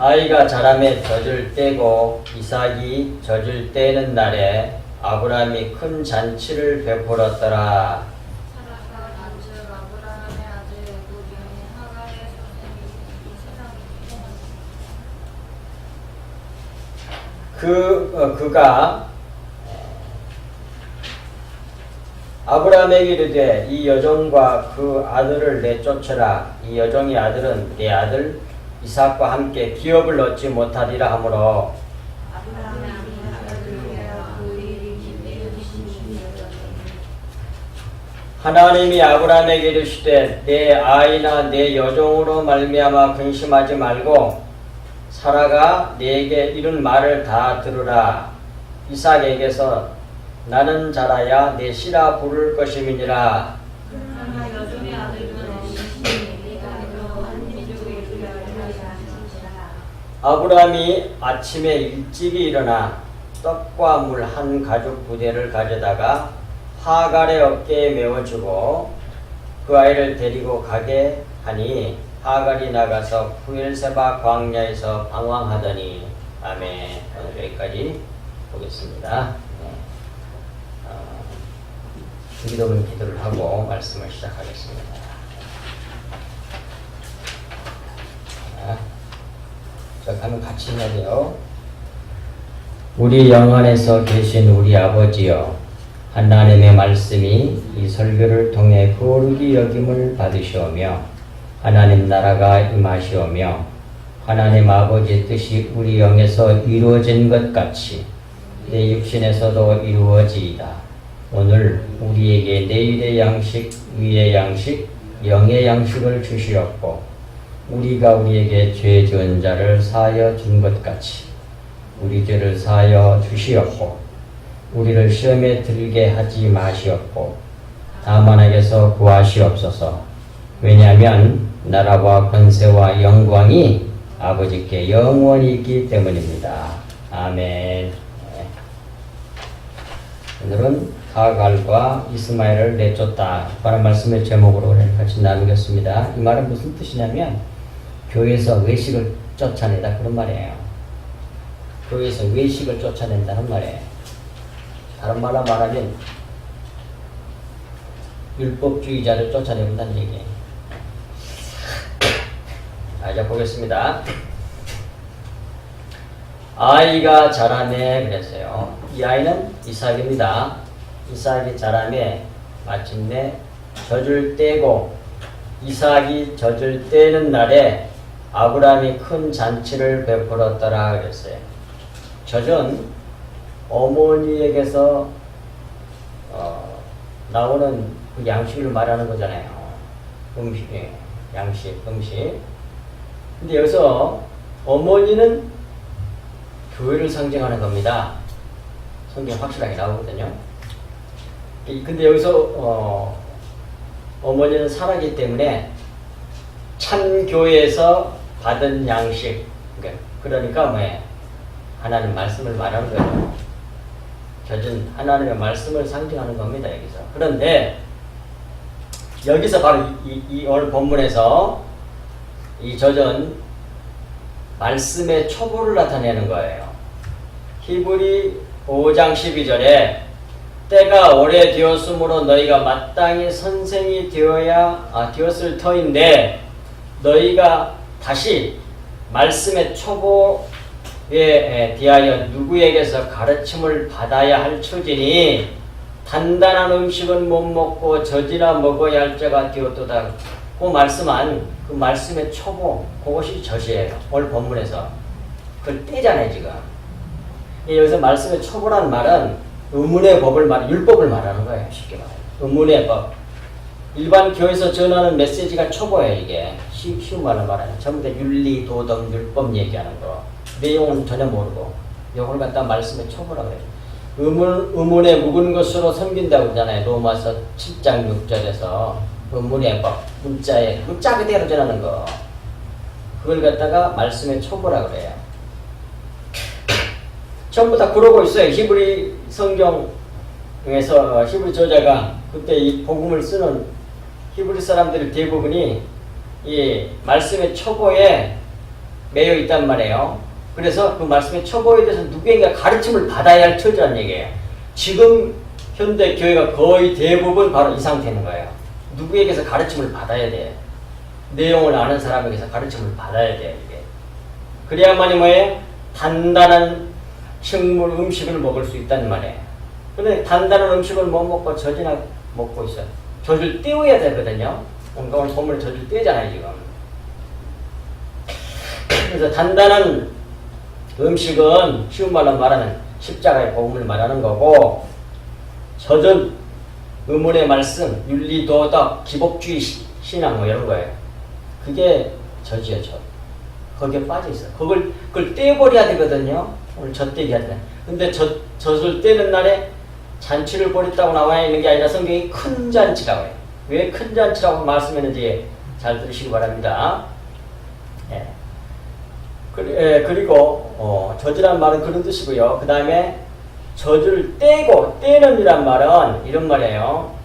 아이가 자라매 젖을 떼고 이삭이 젖을 떼는 날에 아브라함이 큰 잔치를 베풀었더라. 사라가 간즉 아브라함의 아들 애굽인이 하갈의 소생이 이 세상에 그가 아브라함에게 이르되 이 여종과 그 아들을 내쫓으라. 이 여종의 아들은 내 아들 이삭과 함께 기업을 얻지 못하리라 하므로 하나님이 아브라함에게 이르시되 내 아이나 내 여종으로 말미암아 근심하지 말고 사라가 네게 이룬 말을 다 들으라. 이삭에게서 나는 자라야 내 씨라 부를 것임이니라. 여종의 아들은 아브라함이 아침에 일찍이 일어나 떡과 물 한 가죽 부대를 가져다가 하갈의 어깨에 메워주고 그 아이를 데리고 가게 하니 하갈이 나가서 부엘세바 광야에서 방황하더니. 아멘. 오늘 여기까지 보겠습니다. 기도는 기도를 하고 말씀을 시작하겠습니다. 자, 가면 같이 해야 돼요. 우리 영 안에서 계신 우리 아버지여, 하나님의 말씀이 이 설교를 통해 거룩히 여김을 받으시오며 하나님 나라가 임하시오며 하나님 아버지의 뜻이 우리 영에서 이루어진 것 같이 내 육신에서도 이루어지이다. 오늘 우리에게 내일의 양식, 위의 양식, 영의 양식을 주시옵고 우리가 우리에게 죄 지은 자를 사하여 준 것 같이 우리 죄를 사하여 주시옵고 우리를 시험에 들게 하지 마시옵고 다만 악에서 구하시옵소서. 왜냐하면 나라와 권세와 영광이 아버지께 영원히 있기 때문입니다. 아멘. 오늘은 하갈과 이스마엘을 내쫓다 라는 말씀의 제목으로 같이 나누겠습니다. 이 말은 무슨 뜻이냐면 교회에서 외식을 쫓아내다 그런 말이에요. 교회에서 외식을 쫓아낸다는 말이에요. 다른 말로 말하면 율법주의자를 쫓아낸다는 얘기예요. 이제 보겠습니다. 아이가 자라매 그랬어요. 이 아이는 이삭입니다. 이삭이 자라매 마침내 젖을 떼고 이삭이 젖을 떼는 날에 아브라함이 큰 잔치를 베풀었더라 그랬어요. 젖은 어머니에게서 나오는 그 양식을 말하는 거잖아요. 음식, 양식, 음식. 근데 여기서 어머니는 교회를 상징하는 겁니다. 성경 확실하게 나오거든요. 근데 여기서 어머니는 사라기 때문에 참 교회에서 받은 양식, 그러니까 뭐예요? 하나님 말씀을 말하는 거예요. 젖은 하나님의 말씀을 상징하는 겁니다. 여기서. 그런데 여기서 바로 이 오늘 본문에서 이 젖은 말씀의 초보를 나타내는 거예요. 히브리 5장 12절에 때가 오래되었으므로 너희가 마땅히 선생이 되었을 터인데 너희가 다시 말씀의 초보에 대하여 누구에게서 가르침을 받아야 할 처지니 단단한 음식은 못 먹고 젖이나 먹어야 할 자가 되었도다. 그 말씀한 그 말씀의 초보, 그것이 젖이에요. 오늘 본문에서 그걸 떼잖아요 지금. 여기서 말씀의 초보란 말은 의문의 법을 율법을 말하는 거예요. 쉽게 말해요. 의문의 법. 일반 교회에서 전하는 메시지가 초보예요. 이게 쉬운 말로 말하면 전부 다 윤리, 도덕, 율법 얘기하는 거. 내용은 전혀 모르고 이걸 갖다 말씀의 초보라고 해요. 의문에 묵은 것으로 섬긴다고 그러잖아요. 로마서 7장 6절에서 의문의 법, 문자 그대로 전하는 거. 그걸 갖다가 말씀의 초보라고 그래요. 전부 다 그러고 있어요. 히브리 성경에서 히브리 저자가 그때 이 복음을 쓰는 히브리 사람들 대부분이 이 말씀의 초보에 매여 있단 말이에요. 그래서 그 말씀의 초보에 대해서 누구에게 가르침을 받아야 할 처지란 얘기예요. 지금 현대 교회가 거의 대부분 바로 이 상태인 거예요. 누구에게서 가르침을 받아야 돼. 내용을 아는 사람에게서 가르침을 받아야 돼요. 이게. 그래야만이 뭐예요? 단단한 식물, 음식을 먹을 수 있다는 말이에요. 근데 단단한 음식을 못 먹고 젖이나 먹고 있어요. 젖을 띄워야 되거든요. 오늘 본문에 젖을 띄우잖아요, 지금. 그래서 단단한 음식은 쉬운 말로 말하면 십자가의 복음을 말하는 거고, 젖은 의문의 말씀, 윤리, 도덕, 기복주의 신앙 뭐 이런 거예요. 그게 젖이에요, 젖. 거기에 빠져 있어요. 그걸 떼버려야 되거든요. 오늘 젖 떼기 할 때. 근데 젖을 떼는 날에 잔치를 벌였다고 나와 있는 게 아니라 성경이 큰 잔치라고 해요. 왜 큰 잔치라고 말씀했는지 잘 들으시기 바랍니다. 예. 그리고 젖이란 말은 그런 뜻이고요. 그 다음에 젖을 떼고, 떼는 이란 말은 이런 말이에요.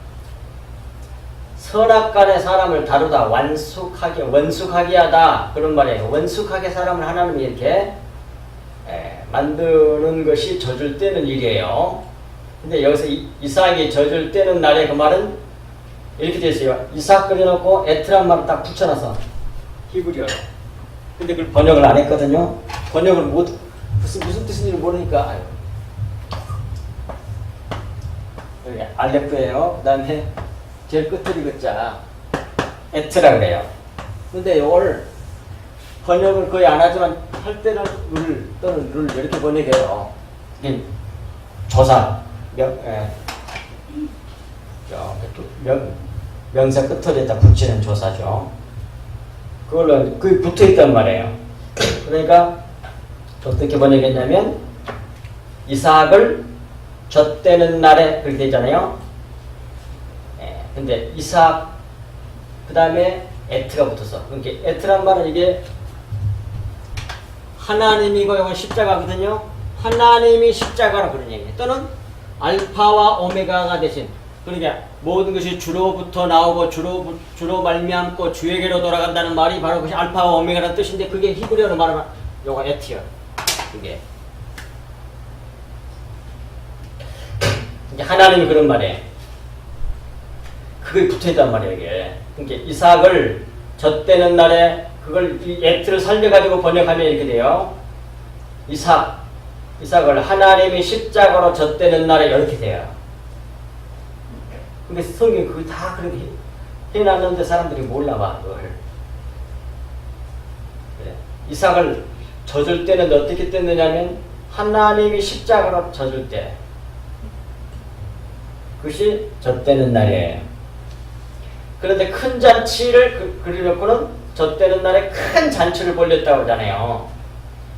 선악간의 사람을 다루다 원숙하게 하다 그런 말이에요. 원숙하게 사람을 하나님이 이렇게 만드는 것이 젖을 떼는 일이에요. 근데 여기서 이삭이 젖을 떼는 날에 그 말은 이렇게 되어 있어요. 이삭 그려놓고 에트란 말을 딱 붙여놔서 히브리어로. 근데 그걸 번역을 안 했거든요. 번역을 무슨 뜻인지 모르니까 아유. 여기 알레프예요. 그 다음에 제일 끝을 읽었자 에트라 그래요. 근데 이걸 번역을 거의 안 하지만 할 때는 를 이렇게 번역해요. 조사 명사 끝을에다 붙이는 조사죠. 그걸로 그게 붙어 있단 말이에요. 그러니까 어떻게 번역했냐면 이삭을 젖대는 날에 그렇게 되잖아요. 근데 이삭 그 다음에 에트가 붙어서 그러니까 에트란 말은 이게 하나님이고 이건 십자가거든요. 하나님이 십자가로 그런 얘기예요. 또는 알파와 오메가가 되신, 그러니까 모든 것이 주로부터 나오고 주로 말미암고 주에게로 돌아간다는 말이 바로 그것이 알파와 오메가라는 뜻인데, 그게 히브리어로 말하면 요거 에티어. 그게 이제 하나님이 그런 말이에요. 그게 붙어있단 말이에요, 이게. 그러니까 이삭을 젖대는 날에 그걸 이 에트를 살려가지고 번역하면 이렇게 돼요. 이삭을 하나님이 십자가로 젖대는 날에 이렇게 돼요. 근데 성경이 그거 다 그렇게 해놨는데 사람들이 몰라봐, 그걸. 그래. 이삭을 젖을 때는 어떻게 뗐느냐면 하나님이 십자가로 젖을 때. 그것이 젖대는 날이에요. 그런데 큰 잔치를 그려놓고는 젖대는 날에 큰 잔치를 벌렸다고 하잖아요.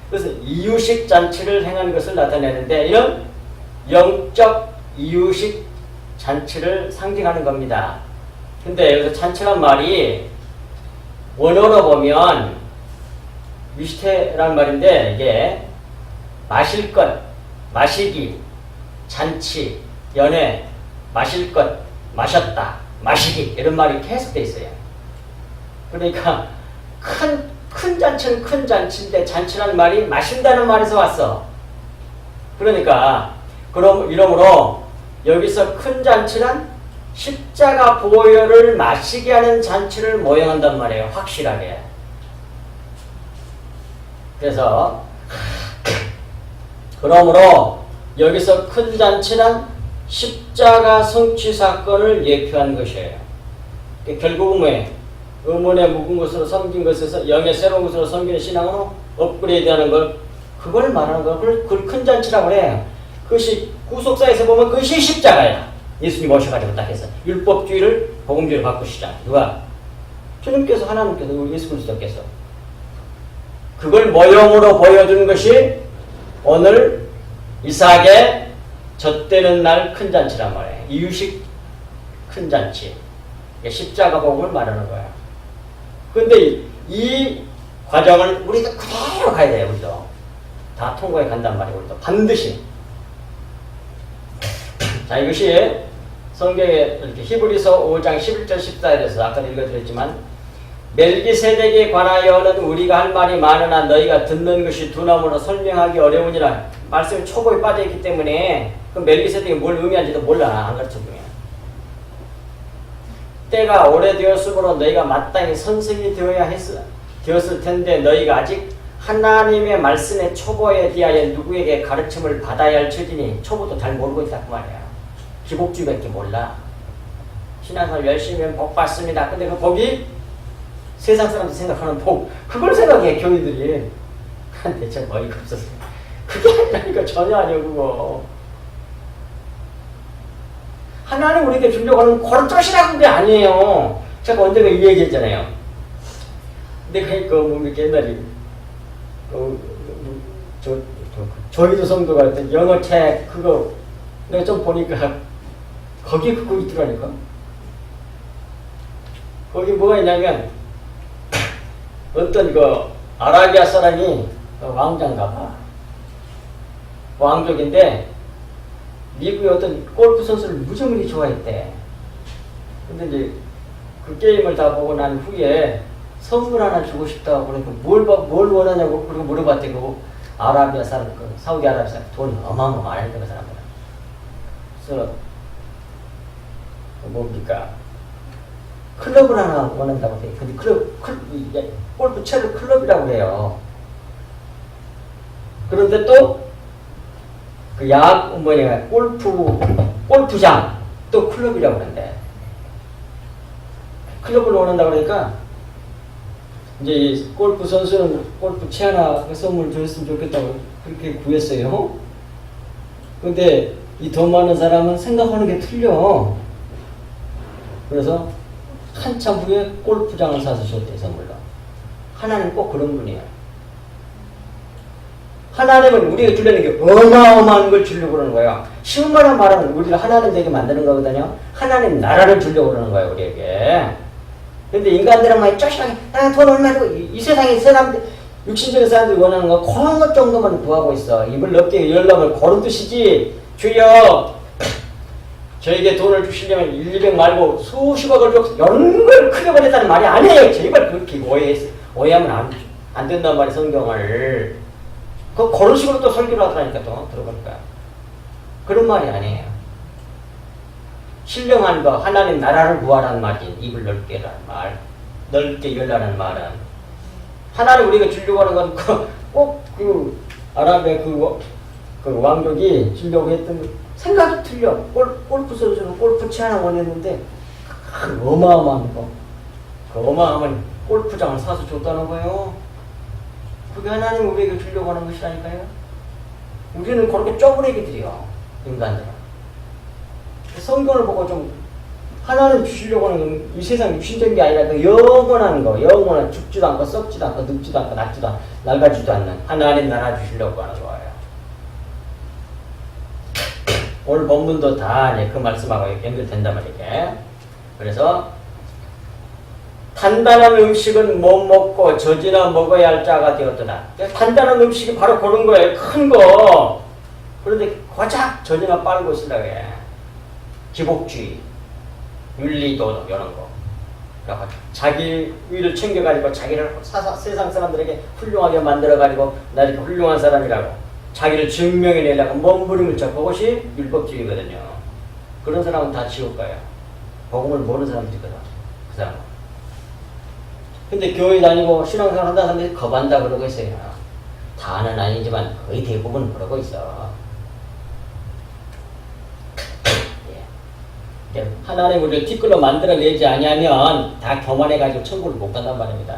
그래서 이유식 잔치를 행한 것을 나타내는데, 이런 영적 이유식 잔치를 상징하는 겁니다. 근데 여기서 잔치란 말이 원어로 보면 위시테라는 말인데, 이게 마실 것, 마시기, 잔치, 연회, 마실 것, 마셨다, 마시기 이런 말이 계속 돼 있어요. 그러니까 큰 잔치는 큰 잔치인데 잔치라는 말이 마신다는 말에서 왔어. 그러니까 이러므로 여기서 큰 잔치란 십자가 보혈을 마시게 하는 잔치를 모형한단 말이에요. 확실하게. 그래서 그러므로 여기서 큰 잔치란 십자가 성취 사건을 예표한 것이에요. 결국은 뭐예요? 의문에 묵은 것으로 섬긴 것에서 영의 새로운 것으로 섬기는 신앙으로 업그레이드하는 걸, 그걸 말하는 걸, 그걸 큰 잔치라고 그래요. 그것이 구속사에서 보면 그것이 십자가야. 예수님 오셔가지고 딱 해서 율법주의를 복음주의로 바꾸시잖아. 누가? 주님께서, 하나님께서, 우리 예수 그리스도께서. 그걸 모형으로 보여준 것이 오늘 이삭의 젖대는 날 큰 잔치란 말이에요. 이유식 큰 잔치. 십자가 복음을 말하는 거야. 그런데 이 과정을 우리가 그대로 가야 돼요. 우리도 다 통과해 간단 말이에요. 우리도 반드시. 자, 이것이 성경에 이렇게 히브리서 5장 11절 14절에서 아까 읽어드렸지만 멜기세덱에 관하여는 우리가 할 말이 많으나 너희가 듣는 것이 두나무로 설명하기 어려우니라. 말씀이 초보에 빠져있기 때문에 그 멜기세덱이 뭘 의미하는지도 몰라. 안 가르쳐주면. 때가 오래되었으므로 너희가 마땅히 선생이 되었을 텐데 너희가 아직 하나님의 말씀의 초보에 대하여 누구에게 가르침을 받아야 할 처지니 초보도 잘 모르고 있다 그 말이야. 기복주의밖에 몰라. 신앙생활 열심히 하면 복 받습니다. 근데 그 복이 세상 사람들 생각하는 복, 그걸 생각해 교인들이. 대체 어이가 없었어. 그게 아니라니까. 전혀 아니야 그거. 하나님 우리에게 주려고 하는 그런 뜻이라는 게 아니에요. 제가 언젠가 이 얘기했잖아요. 내가 그 뭡니까 옛날에 저희도 성도가 했던 영어 책 그거 내가 좀 보니까 거기에 그거 있더라니까. 거기 뭐가 있냐면 어떤 그 아라비아 사람이 왕자인가 봐. 왕족인데 미국의 어떤 골프 선수를 무지무지 좋아했대. 근데 이제 그 게임을 다 보고 난 후에 선물 하나 주고 싶다고 그러니까 뭘 원하냐고 그러고 물어봤대. 그 아라비아 사람, 그 사우디아라비아 사람 돈이 어마어마하니까 그 사람들. 그래서 뭡니까? 클럽을 하나 원한다고 해. 근데 골프 채를 클럽이라고 해요. 그런데 또 그 골프장 또 클럽이라고 그러는데 클럽을 원한다고 그러니까 이제 이 골프 선수는 골프 채 하나 선물 줬으면 좋겠다고 그렇게 구했어요. 근데 이 돈 많은 사람은 생각하는 게 틀려. 그래서 한참 후에 골프장을 사서 줬대 선물로. 하나님 꼭 그런 분이에요. 하나님은 우리에게 주려는 게 어마어마한 걸 주려고 그러는 거예요. 쉬운 말로 말하면 우리를 하나님 되게 만드는 거거든요. 하나님 나라를 주려고 그러는 거예요, 우리에게. 근데 인간들은 막 쪼시하게 돈 얼마 주고 이 세상에 사람들, 육신적인 사람들이 원하는 거 그런 것 정도만 구하고 있어. 입을 넓게 열려면 그런 뜻이지. 주여 저에게 돈을 주시려면 1, 200 말고 수십억을 줘 이런 걸 크게 보냈다는 말이 아니에요. 제발 그렇게 오해하면 안 된단 말이에요. 성경을. 그런 식으로 또 설교를 하더라니까 또 들어보니까. 그런 말이 아니에요. 신령한 거 하나님 나라를 구하라는 말이지. 입을 넓게 라는 말. 넓게 열라는 말은 하나님 우리가 주려고 하는 건 꼭 그 아랍의 그 왕족이 주려고 했던 생각이 틀려. 골프 선수는 골프 채 하나 원했는데 어마어마한 거. 그 어마어마한 골프장을 사서 줬다는 거예요. 그게 하나님 우리에게 주려고 하는 것이라니까요. 우리는 그렇게 쪼그레기들이요. 인간들은. 성경을 보고 좀 하나님 주시려고 하는 건 이 세상 육신적인 게 아니라 그 영원한 거, 영원한 죽지도 않고 썩지도 않고 늙지도 않고 낡아지도 않는 하나님 나라 주시려고 하는 거예요. 오늘 본문도 다 그 말씀하고 연결된단 말이에요. 그래서 단단한 음식은 못 먹고 젖이나 먹어야 할 자가 되었더라. 단단한 음식이 바로 그런 거예요. 큰 거. 그런데 고작 젖이나 빨고 있으려고 해. 기복주의, 윤리도덕 이런 거. 그러니까 자기 위를 챙겨가지고 자기를 세상 사람들에게 훌륭하게 만들어가지고 나 이렇게 훌륭한 사람이라고 자기를 증명해내려고 몸부림을 쳐. 그것이 율법주의거든요. 그런 사람은 다 지옥 가요. 복음을 모르는 사람들이거든. 그 사람은. 근데 교회 다니고 신앙생활 한다는 사람들이 겁한다 그러고 있어요. 다는 아니지만 거의 대부분 그러고 있어. 예. 하나님 우리를 티끌로 만들어내지 아니하면 다 교만해가지고 천국을 못 간단 말입니다.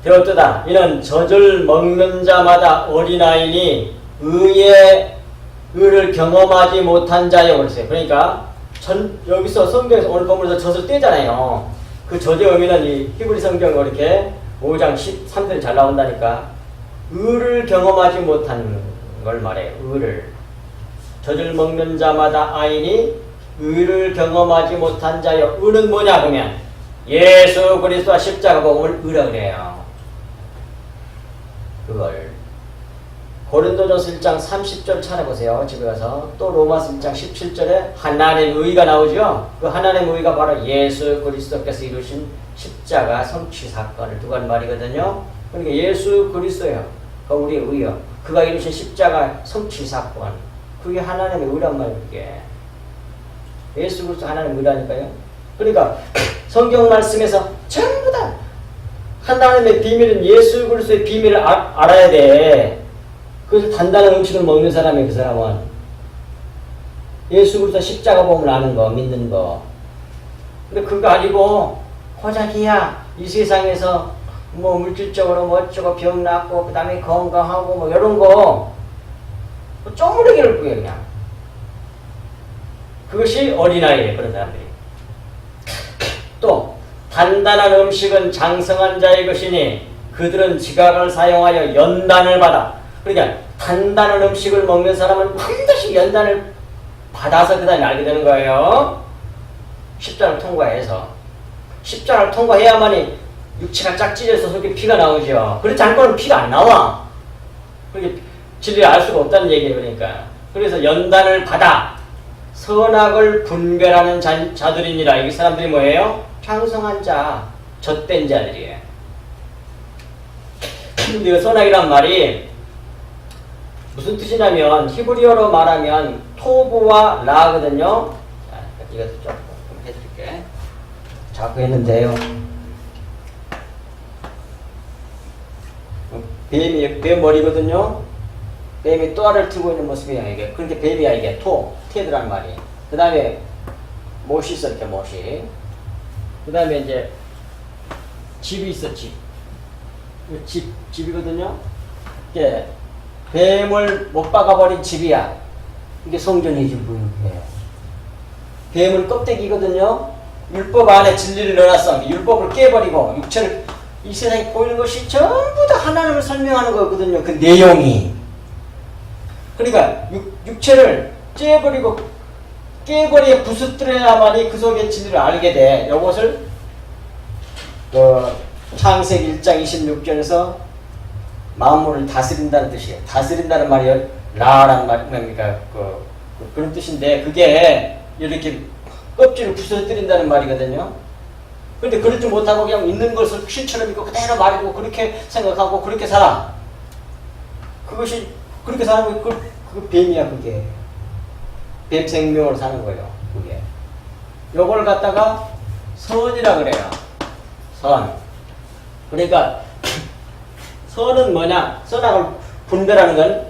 되었도다. 이는 젖을 먹는 자마다 어린아이니 의를 경험하지 못한 자여 그랬어요. 그러니까 여기서 성경에서 오늘 본문에서 젖을 떼잖아요. 그 젖의 의미는 이 히브리 성경 이렇게 5장 13절에 잘 나온다니까. 의를 경험하지 못한 걸 말해요. 젖을 먹는 자마다 아이니 의를 경험하지 못한 자여. 의는 뭐냐 그러면 예수 그리스도와 십자가 복음을 의라 그래요. 그걸 고린도전서 1장 30절 찾아보세요. 집에 가서. 또 로마서 1장 17절에 하나님의 의가 나오죠. 그 하나님의 의가 바로 예수 그리스도께서 이루신 십자가 성취 사건을 두고 한 말이거든요. 그러니까 예수 그리스도요. 그 우리의 의요. 그가 이루신 십자가 성취 사건. 그게 하나님의 의란 말이에요. 그게. 예수 그리스도 하나님의 의라니까요. 그러니까 성경 말씀에서 전부 다 하나님의 비밀은 예수 그리스도의 비밀을 알아야 돼. 그래서 단단한 음식을 먹는 사람이 그 사람은 예수 그리스도 십자가 보험을 아는 거, 믿는 거. 근데 그거 아니고 고작이야 이 세상에서 뭐 물질적으로 뭐 어쩌고 병 낫고 그 다음에 건강하고 뭐 이런 거 쪼무르기를 구해 그냥. 그것이 어린아이래 그런 사람들이. 또 단단한 음식은 장성한 자의 것이니 그들은 지각을 사용하여 연단을 받아. 그러니까 단단한 음식을 먹는 사람은 반드시 연단을 받아서 그 다음에 알게 되는 거예요. 십자가를 통과해서. 십자가를 통과해야만이 육체가 짝찢어서 속에 피가 나오죠. 그렇지 않고는 피가 안 나와. 그게 진리를 알 수가 없다는 얘기예요. 그러니까. 그래서 연단을 받아 선악을 분별하는 자들이니라. 이 사람들이 뭐예요? 장성한 자, 젖된 자들이에요. 근데 선악이란 말이 무슨 뜻이냐면 히브리어로 말하면 토부와 라거든요. 자, 이것도 조금 해드릴게. 자꾸 했는데요. 뱀 머리거든요. 뱀이 또알을 들고 있는 모습이야 이게. 그렇게 뱀이야 이게. 테드란 말이. 그 다음에 못이 있어 이렇게 못이. 그 다음에 이제 집이 있어 집. 집이거든요. 이게 뱀을 못 박아버린 집이야. 이게 성전이지 뭐 이게. 뱀은 껍데기거든요. 율법 안에 진리를 넣어놨어. 율법을 깨버리고 육체를 이 세상에 보이는 것이 전부 다 하나님을 설명하는 거거든요. 그 내용이. 그러니까 육체를 째버리고 깨버리고 부수뜨려야만이 그 속의 진리를 알게 돼. 이것을 창세기 1장 26절에서 만물을 다스린다는 뜻이에요. 다스린다는 말이 라라는 말이니까 그런 뜻인데 그게 이렇게 껍질을 부서뜨린다는 말이거든요. 근데 그렇지 못하고 그냥 있는 것을 신처럼 믿고 그대로 말이고 그렇게 생각하고 그렇게 살아. 그것이 그렇게 사는 거 그 뱀이야 그게. 뱀 생명으로 사는 거예요. 그게. 요걸 갖다가 선이라 그래요. 선. 그러니까 선은 뭐냐? 선악을 분별하는 건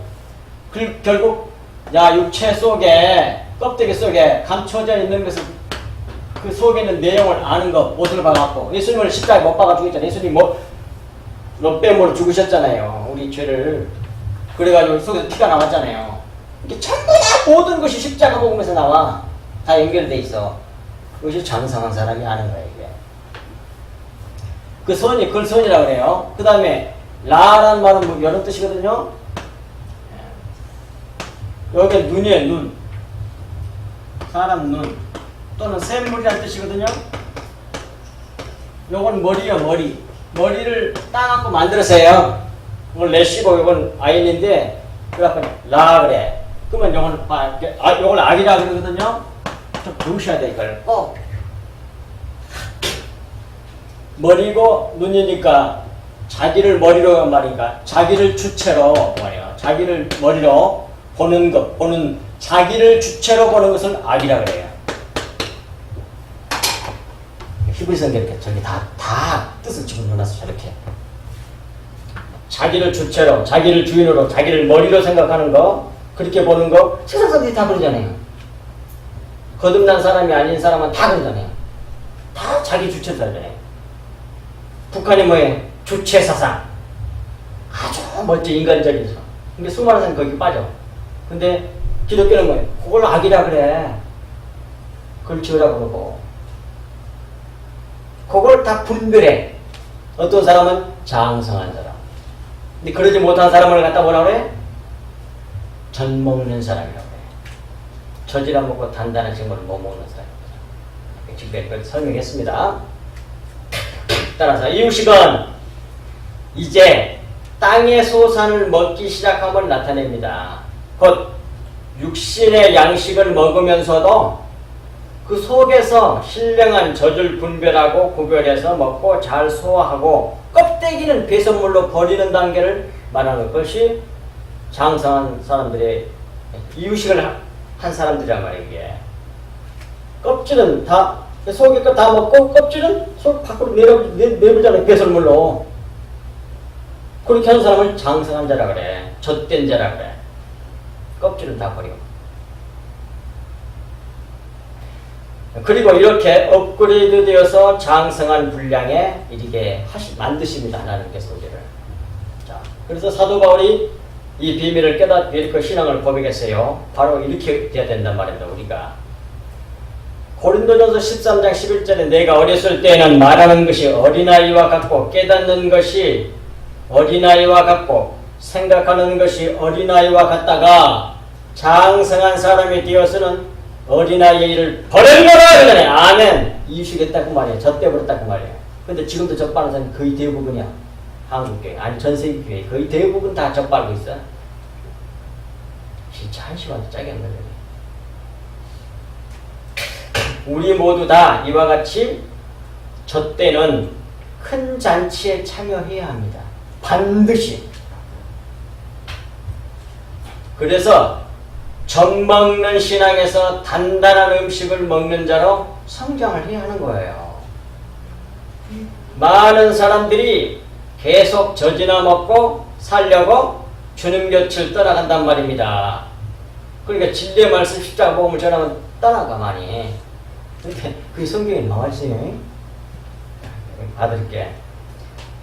결국 육체 속에 껍데기 속에 감춰져 있는 것을 그 속에 있는 내용을 아는 거 못을 박았고 예수님을 십자가에 못 박아 죽였잖아요. 예수님이 롯뱀으로 죽으셨잖아요. 우리 죄를. 그래가지고 속에서 피가 나왔잖아요. 이게 전부 다 모든 것이 십자가 복음에서 나와. 다 연결돼 있어. 그것이 장성한 사람이 아는 거예요. 이게. 그 선이 그걸 선이라고 그래요. 그 다음에 라라는 말은 뭐 이런 뜻이거든요. 여기 눈이에요. 눈. 사람 눈. 또는 샘물이라는 뜻이거든요. 요건 머리요. 머리. 머리를 따갖고 만들어서요. 이건 레시고 이건 아인인데 그래갖고 라 그래. 그러면 요건 악이라 그러거든요. 좀 배우셔야 돼 이걸 꼭. 머리고 눈이니까 자기를 머리로 말이니까 자기를 주체로 뭐예요? 자기를 머리로 보는 것, 자기를 주체로 보는 것을 악이라 그래요. 히브리서는 이렇게 저기 다 뜻을 집어넣어놨어 저렇게. 자기를 주체로, 자기를 주인으로, 자기를 머리로 생각하는 거, 그렇게 보는 거 세상 사람들이 다 그러잖아요. 거듭난 사람이 아닌 사람은 다 그러잖아요. 다 자기 주체로 살잖아요. 북한이 뭐예요? 주체 사상. 아주 멋진 인간적인. 근데 수많은 사람이 거기 빠져. 근데 기독교는 뭐예요? 그걸 악이라 그래. 그걸 지으라고 그러고. 그걸 다 분별해. 어떤 사람은 장성한 사람. 근데 그러지 못한 사람을 갖다 뭐라 그래? 젖 먹는 사람이라고 해. 젖이라 먹고 단단한 식물을 못 먹는 사람입니다. 지금 몇 설명했습니다. 따라서 이유식은 이제 땅의 소산을 먹기 시작함을 나타냅니다. 곧 육신의 양식을 먹으면서도 그 속에서 신령한 젖을 분별하고 구별해서 먹고 잘 소화하고 껍데기는 배설물로 버리는 단계를 말하는 것이 장성한 사람들의 이유식을 한 사람들이란 말이에요. 이게. 껍질은 다 속에 거 다 먹고 껍질은 속 밖으로 내버리잖아요. 배설물로. 그렇게 하는 사람을 장성한 자라 그래. 젖된 자라 그래. 껍질은 다 버리고. 그리고 이렇게 업그레이드 되어서 장성한 분량에 이르게 만드십니다. 하나님께 소리를. 자, 그래서 사도 바울이 이 비밀을 깨닫고 신앙을 고백했어요. 바로 이렇게 돼야 된단 말입니다. 우리가. 고린도전서 13장 11절에 내가 어렸을 때는 말하는 것이 어린아이와 같고 깨닫는 것이 어린아이와 같고 생각하는 것이 어린아이와 같다가 장성한 사람이 되어서는 어린아이의 일을 버려라 그러잖아요. 아멘. 이유시겠다고 말이에요. 젖대버렸다고 말이에요. 근데 지금도 젖바는 사람이 거의 대부분이야. 한국교회 아니 전세계 교회 거의 대부분 다 젖바르고 있어. 진짜 한심하게 짝이 없는 거예요. 우리 모두 다 이와 같이 젖때는 큰 잔치에 참여해야 합니다. 반드시. 그래서 젖 먹는 신앙에서 단단한 음식을 먹는 자로 성장을 해야 하는 거예요. 많은 사람들이 계속 젖이나 먹고 살려고 주님 곁을 떠나간단 말입니다. 그러니까 진리의 말씀 십자가 복음을 전하면 떠나가 많이. 근데 그게 성경에 나와 있어요. 받을게.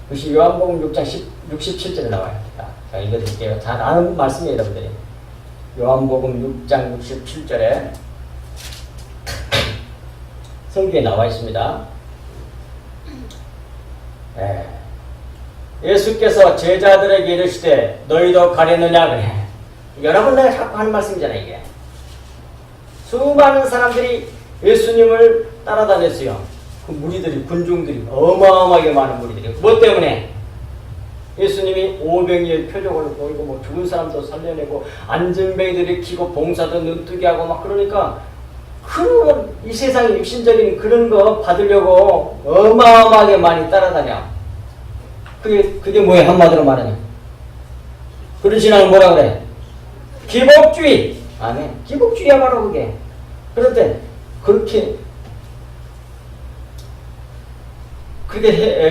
그것이 요한복음 6장 67절에 나와요. 자, 읽어드릴게요. 잘 아는 말씀이에요, 여러분들이. 요한복음 6장 67절에 성경에 나와 있습니다. 네. 예수께서 제자들에게 이르시되 너희도 가려느냐 그래. 여러 번 내가 자꾸 하는 말씀이잖아요. 이게. 수많은 사람들이 예수님을 따라다녔어요. 그 무리들이, 군중들이, 어마어마하게 많은 무리들이. 뭐 때문에? 예수님이 오병이의 표적을 보이고, 뭐 죽은 사람도 살려내고, 안전뱅이들이 키고, 봉사도 눈뜨게 하고, 막 그러니까, 이 세상의 육신적인 그런 거 받으려고 어마어마하게 많이 따라다녀. 그게 뭐예요? 한마디로 말하면. 그런 신앙은 뭐라 그래? 기복주의. 아멘. 기복주의야 바로 그게. 그런데, 그렇게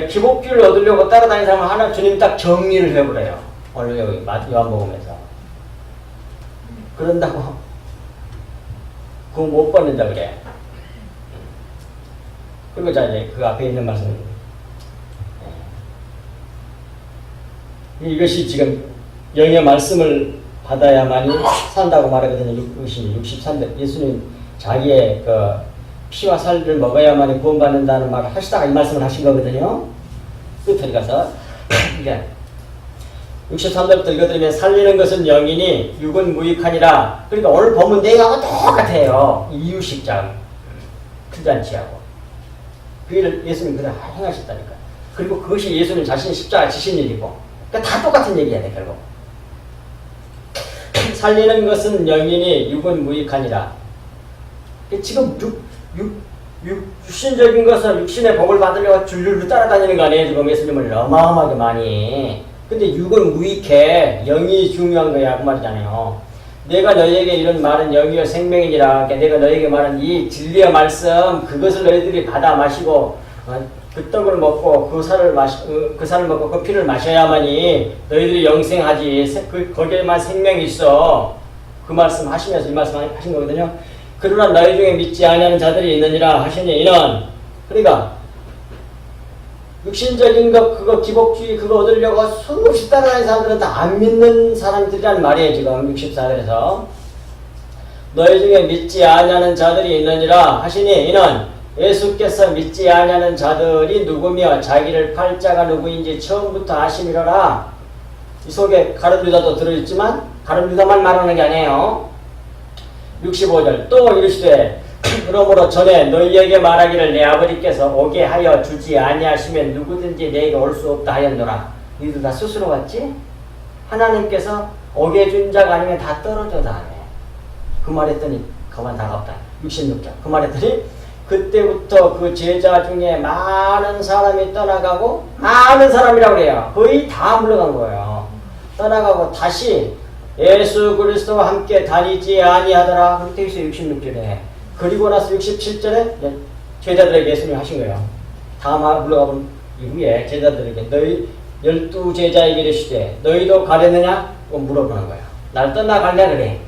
기복주의를 얻으려고 따라다니는 사람은 하나 주님이 딱 정리를 해버려요. 오늘 여기 요한복음에서. 그런다고 그거 못 받는다 그래. 그리고 자 이제 그 앞에 있는 말씀. 이것이 지금 영의 말씀을 받아야만이 산다고 말하거든요. 이것이 63절. 예수님 자기의 그 피와 살을 먹어야만이 구원받는다는 말을 하시다가 이 말씀을 하신 거거든요. 끝에 가서 이게 63절부터 읽어드리면 살리는 것은 영이니 육은 무익하니라. 그러니까 오늘 본문 내용하고 똑같아요. 이유식장 큰 잔치하고 그 일을 예수님 그대로 행하셨다니까. 그리고 그것이 예수님 자신이 십자가 지신 일이고 그러니까 다 똑같은 얘기야 돼 결국. 살리는 것은 영이니 육은 무익하니라. 지금 육신적인 것은 육신의 복을 받으려고 줄줄로 따라다니는 거 아니에요. 지금 예수님을 어마어마하게 많이. 근데 육은 무익해. 영이 중요한 거야. 그 말이잖아요. 내가 너희에게 이런 말은 영이요 생명이니라. 내가 너희에게 말한 이 진리의 말씀 그것을 너희들이 받아 마시고 그 떡을 먹고 그 살을 먹고 그 피를 마셔야만이 너희들이 영생하지. 거기에만 생명이 있어. 그 말씀 하시면서 이 말씀 하신 거거든요. 그러나 너희 중에 믿지 아니하는 자들이 있느니라 하시니 이는 그러니까 육신적인 것 그거 기복주의 그거 얻으려고 수없이 따라다니는 사람들은 다 안 믿는 사람들이란 말이에요. 지금 64절에서 너희 중에 믿지 아니하는 자들이 있느니라 하시니 이는 예수께서 믿지 아니하는 자들이 누구며 자기를 팔 자가 누구인지 처음부터 아심이로라. 이 속에 가룟 유다도 들어있지만 가룟 유다만 말하는 게 아니에요. 65절 또 이르시되 그러므로 전에 너희에게 말하기를 내 아버지께서 오게 하여 주지 아니하시면 누구든지 내게 올 수 없다 하였노라. 니들 다 스스로 왔지? 하나님께서 어겨준 자가 아니면 다 떨어져 다음에 그 말했더니 가만 다 갑다. 66장 그 말했더니 그때부터 그 제자 중에 많은 사람이 떠나가고 많은 사람이라고 그래요. 거의 다 물러간 거예요. 떠나가고 다시 예수 그리스도와 함께 다니지 아니하더라. 그렇게 있어요. 66절에. 그리고 나서 67절에 제자들에게 예수님이 하신 거예요. 다 물러가본 이후에 제자들에게 너희 12제자에게 이르시되 너희도 가려느냐? 물어보는 거예요. 날 떠나갈래? 그래.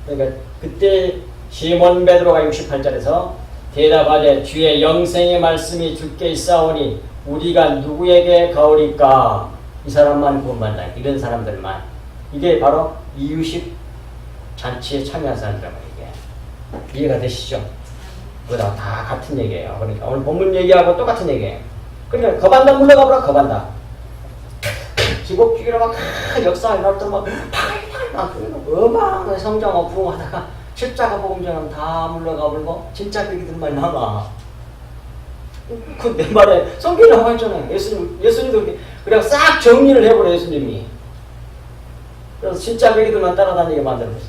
그러니까 그때 시몬 베드로가 68절에서 대답하되 주의 영생의 말씀이 주께 있사오니 우리가 누구에게 가오리까? 이 사람만 구원받는다. 이런 사람들만. 이게 바로 이유식 잔치에 참여한 사람들이란 말이에요. 이해가 되시죠? 그거다 다 같은 얘기예요. 그러니까 오늘 본문 얘기하고 똑같은 얘기예요. 그러니까 거반다 물러가보라. 거반다. 기복주의로 막 역사가 일어날 때막 어마어마한 성장하고 부흥하다가 십자가 복음전은 다 물러가 버리고 진짜 비기들만 남아. 그 내 말에 성경에 나와 있잖아요. 예수님도 그렇게 그냥 싹 정리를 해버려 예수님이. 그래서 진짜 비기들만 따라다니게 만들어버렸어.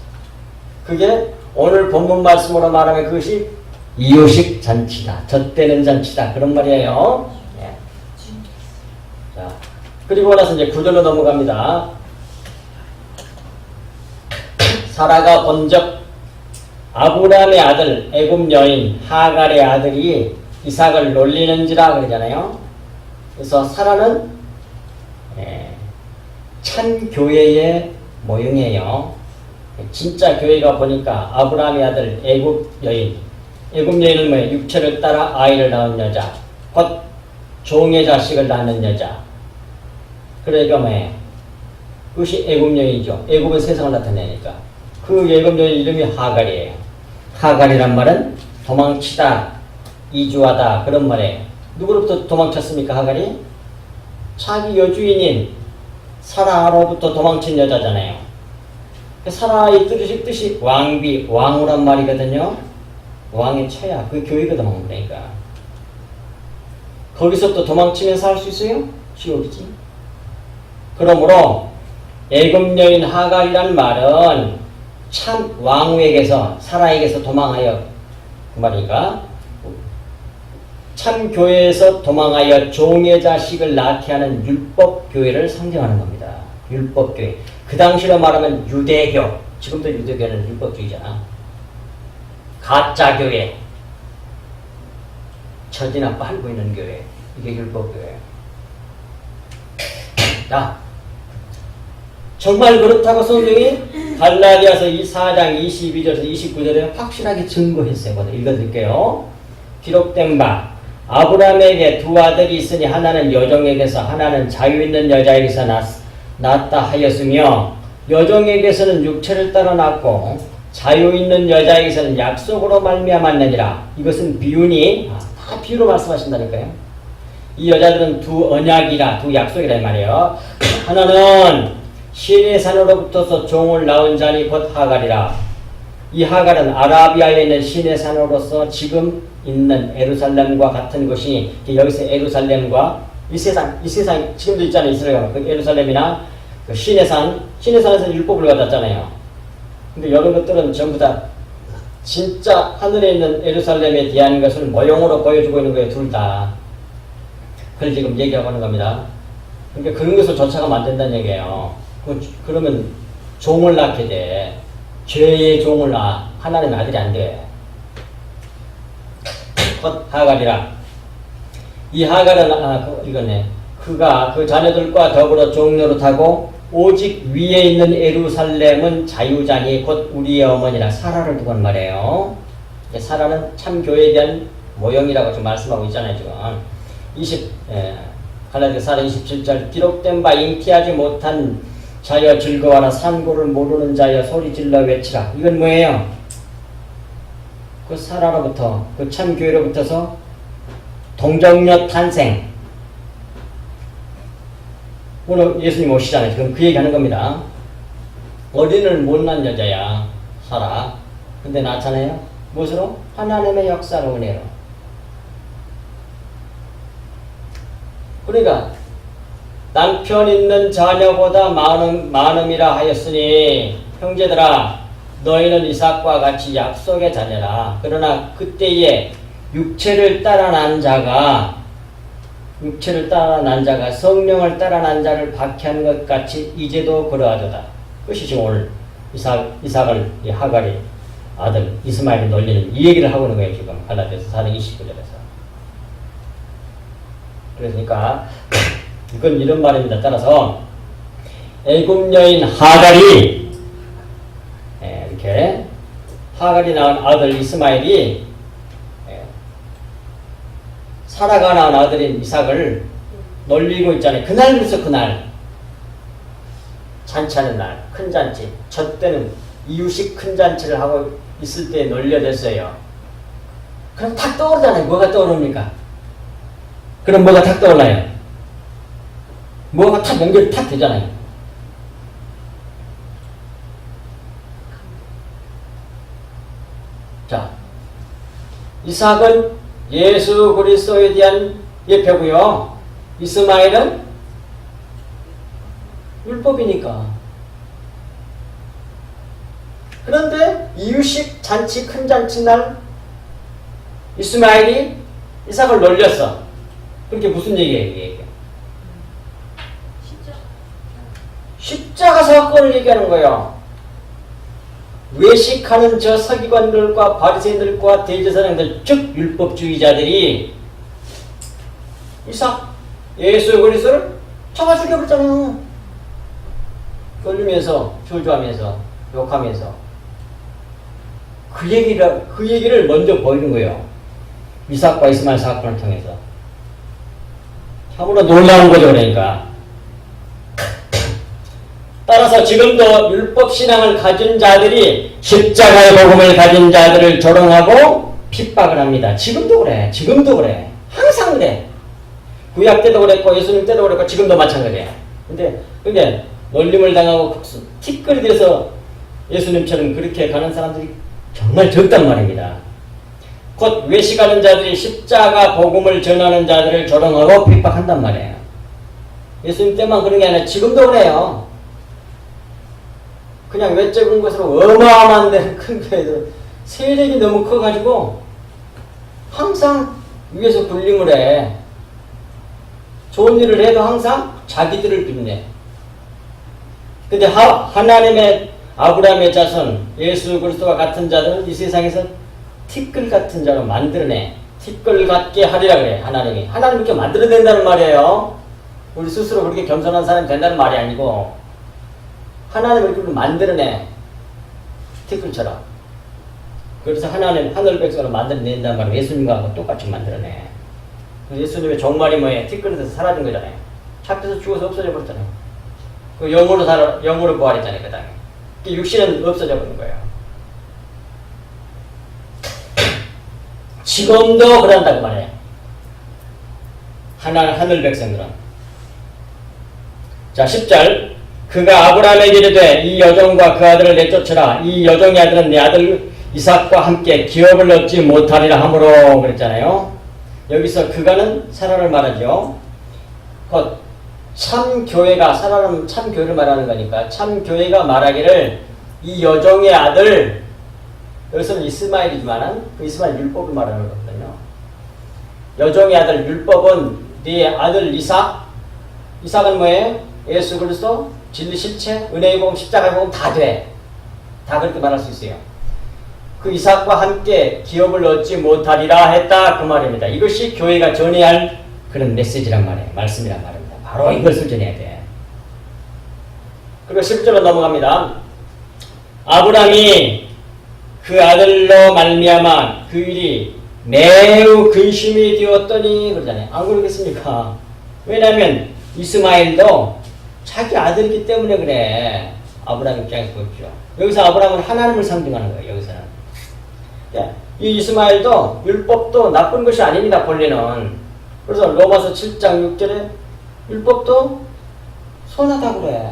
그게 오늘 본문 말씀으로 말하면 그것이 이유식 잔치다. 젖대는 잔치다. 그런 말이에요. 예. 자, 그리고 나서 이제 구절로 넘어갑니다. 사라가 본적 아브라함의 아들 애굽 여인 하갈의 아들이 이삭을 놀리는지라 그러잖아요. 그래서 사라는 참 교회의 모형이에요. 진짜 교회가 보니까 아브라함의 아들 애굽 여인. 애굽 여인은 뭐예요? 육체를 따라 아이를 낳은 여자. 곧 종의 자식을 낳는 여자. 그러니까 뭐예요? 그것이 애굽 여인이죠. 애굽은 세상을 나타내니까. 그 애굽 여인 이름이 하갈이에요. 하갈이란 말은 도망치다, 이주하다 그런 말이에요. 누구로부터 도망쳤습니까? 하갈이? 자기 여주인인 사라로부터 도망친 여자잖아요. 사라의 뜻이 왕비, 왕후란 말이거든요. 왕의 처야. 그 교회가 도망온 거니까. 거기서 또 도망치면서 할 수 있어요? 지옥이지. 그러므로 애굽 여인 하갈이란 말은 참 왕후에게서 사라에게서 도망하여 그 말이니까 참 교회에서 도망하여 종의 자식을 낳게 하는 율법 교회를 상징하는 겁니다. 율법 교회. 그 당시로 말하면 유대교. 지금도 유대교는 율법주의잖아. 가짜 교회. 천지나 빨고 있는 교회. 이게 율법 교회예요. 자, 정말 그렇다고 성경이 갈라디아서 4장 22절에서 29절에 확실하게 증거했어요. 읽어드릴게요. 기록된 바 아브라함에게 두 아들이 있으니 하나는 여종에게서 하나는 자유 있는 여자에게서 낳았다 하였으며 여종에게서는 육체를 따라 낳고 자유 있는 여자에게서는 약속으로 말미암았느니라. 이것은 비유니 다 비유로 말씀하신다니까요. 이 여자들은 두 언약이라 두 약속이라 말이에요. 하나는 신의 산으로부터서 종을 낳은 자니 곧 하갈이라. 이 하갈은 아라비아에 있는 신의 산으로서 지금 있는 에루살렘과 같은 것이니 여기서 에루살렘과 이 세상 지금도 있잖아요. 이스라엘 그 에루살렘이나 그 신의 산에서 율법을 받았잖아요. 근데 이런 것들은 전부 다 진짜 하늘에 있는 에루살렘에 대한 것을 모형으로 보여주고 있는 거예요. 둘 다. 그걸 지금 얘기하고 하는 겁니다. 그러니까 그런 것을 쫓아가면 안 된다는 얘기예요. 그러면 종을 낳게 돼. 죄의 종을 낳아. 하나님의 아들이 안 돼. 곧 하갈이라. 이 하갈은 이거네. 그가 그 자녀들과 더불어 종노릇하고 오직 위에 있는 에루살렘은 자유자니 곧 우리의 어머니라. 사라를 두고 한 말이에요. 사라는 참 교회에 대한 모형이라고 지금 말씀하고 있잖아요. 지금 갈라디아서 4장 27절 기록된 바 잉태하지 못한 자여 즐거워라 산고를 모르는 자여 소리질러 외치라. 이건 뭐예요? 그 사라로부터 그 참 교회로부터서 동정녀 탄생. 오늘 예수님 오시잖아요. 지금 그 얘기 하는 겁니다. 어린을 못난 여자야 사라. 근데 낳잖아요. 무엇으로? 하나님의 역사로 은혜로. 그러니까 남편 있는 자녀보다 많음이라 하였으니 형제들아 너희는 이삭과 같이 약속의 자녀라. 그러나 그때에 육체를 따라 난 자가 성령을 따라 난 자를 박해한 것 같이 이제도 그러하도다. 그것이 지금 오늘 이삭을 하갈이 아들 이스마엘이 놀리는 이 얘기를 하고 있는 거예요. 지금 갈라디아서 4장 29절에서. 그러니까 이건 이런 말입니다. 따라서 애굽 여인 하갈이 이렇게 하갈이 낳은 아들 이스마엘이 사라가 낳은 아들인 이삭을 놀리고 있잖아요. 그날부터 그날 잔치하는 날, 큰 잔치. 저 때는 이유식 큰 잔치를 하고 있을 때 놀려댔어요. 그럼 탁 떠오르잖아요. 뭐가 떠오릅니까? 그럼 뭐가 탁 떠올라요? 뭐가 탁 연결이 탁 되잖아요. 자, 이삭은 예수 그리스도에 대한 예표고요. 이스마엘은 율법이니까. 그런데 이유식 잔치 큰 잔치 날 이스마엘이 이삭을 놀렸어. 그렇게 무슨 얘기예요? 이게? 십자가 사건을 얘기하는 거예요. 외식하는 저 서기관들과 바리새인들과 대제사장들 즉 율법주의자들이 이삭 예수 그리스도를 잡아 죽여버렸잖아요. 놀리면서 저주하면서 욕하면서 그 얘기를 먼저 보이는 거예요. 이삭과 이스마엘 사건을 통해서. 참으로 놀라운 거죠. 그러니까 따라서 지금도 율법신앙을 가진 자들이 십자가의 복음을 가진 자들을 조롱하고 핍박을 합니다. 지금도 그래. 지금도 그래. 항상 그래. 구약 때도 그랬고 예수님 때도 그랬고 지금도 마찬가지야. 근데 놀림을 당하고 티끌이 예수님처럼 그렇게 가는 사람들이 정말 적단 말입니다. 곧 외식하는 자들이 십자가 복음을 전하는 자들을 조롱하고 핍박한단 말이에요. 예수님 때만 그런 게 아니라 지금도 그래요. 그냥 외적인 것으로 어마어마한 데는 큰 교회들 세력이 너무 커가지고 항상 위에서 불림을 해. 좋은 일을 해도 항상 자기들을 빛내. 근데 하나님의 아브라함의 자손 예수 그리스도와 같은 자들은 이 세상에서 티끌 같은 자로 만들어내. 티끌 같게 하리라 그래. 하나님이 이렇게 만들어낸다는 말이에요. 우리 스스로 그렇게 겸손한 사람이 된다는 말이 아니고 하나님을 이렇게 만들어내. 티끌처럼. 그래서 하나님 하늘 백성을 만들어낸다는 말은 예수님과 똑같이 만들어내. 예수님의 종말이 뭐예요? 티끌에서 사라진 거잖아요. 잡혀서 죽어서 없어져 버렸잖아요. 그 영으로 부활했잖아요. 그 다음에 육신은 없어져 버린 거예요. 지금도 그런다고 말해요. 하늘 백성들은. 자 10절 그가 아브라함에게 이르되 이 여종과 그 아들을 내쫓으라. 이 여종의 아들은 내 아들 이삭과 함께 기업을 얻지 못하리라 하므로 그랬잖아요. 여기서 그가는 사라를 말하죠. 곧 참 교회가 사라는 참 교회를 말하는 거니까 참 교회가 말하기를 이 여종의 아들 여기서는 이스마엘이지만은 그 이스마엘 율법을 말하는 거거든요. 여종의 아들 율법은 네 아들 이삭은 뭐예요? 예수 그리스도 진리 실체 은혜의 복음 십자가의 복음 다 돼. 다 그렇게 말할 수 있어요. 그 이삭과 함께 기업을 얻지 못하리라 했다 그 말입니다. 이것이 교회가 전해야 할 그런 메시지란 말이에요. 말씀이란 말입니다. 바로 이것을 전해야 돼. 그리고 10절로 넘어갑니다. 아브라함이 그 아들로 말미암아 그 일이 매우 근심이 되었더니 그러잖아요. 안 그러겠습니까? 왜냐하면 이스마엘도 자기 아들이기 때문에 그래. 아브라함 입장에서 보십시오. 여기서 아브라함은 하나님을 상징하는 거예요. 여기서는. 이 이스마엘도 율법도 나쁜 것이 아닙니다. 본래는. 그래서 로마서 7장 6절에 율법도 선하다고 그래.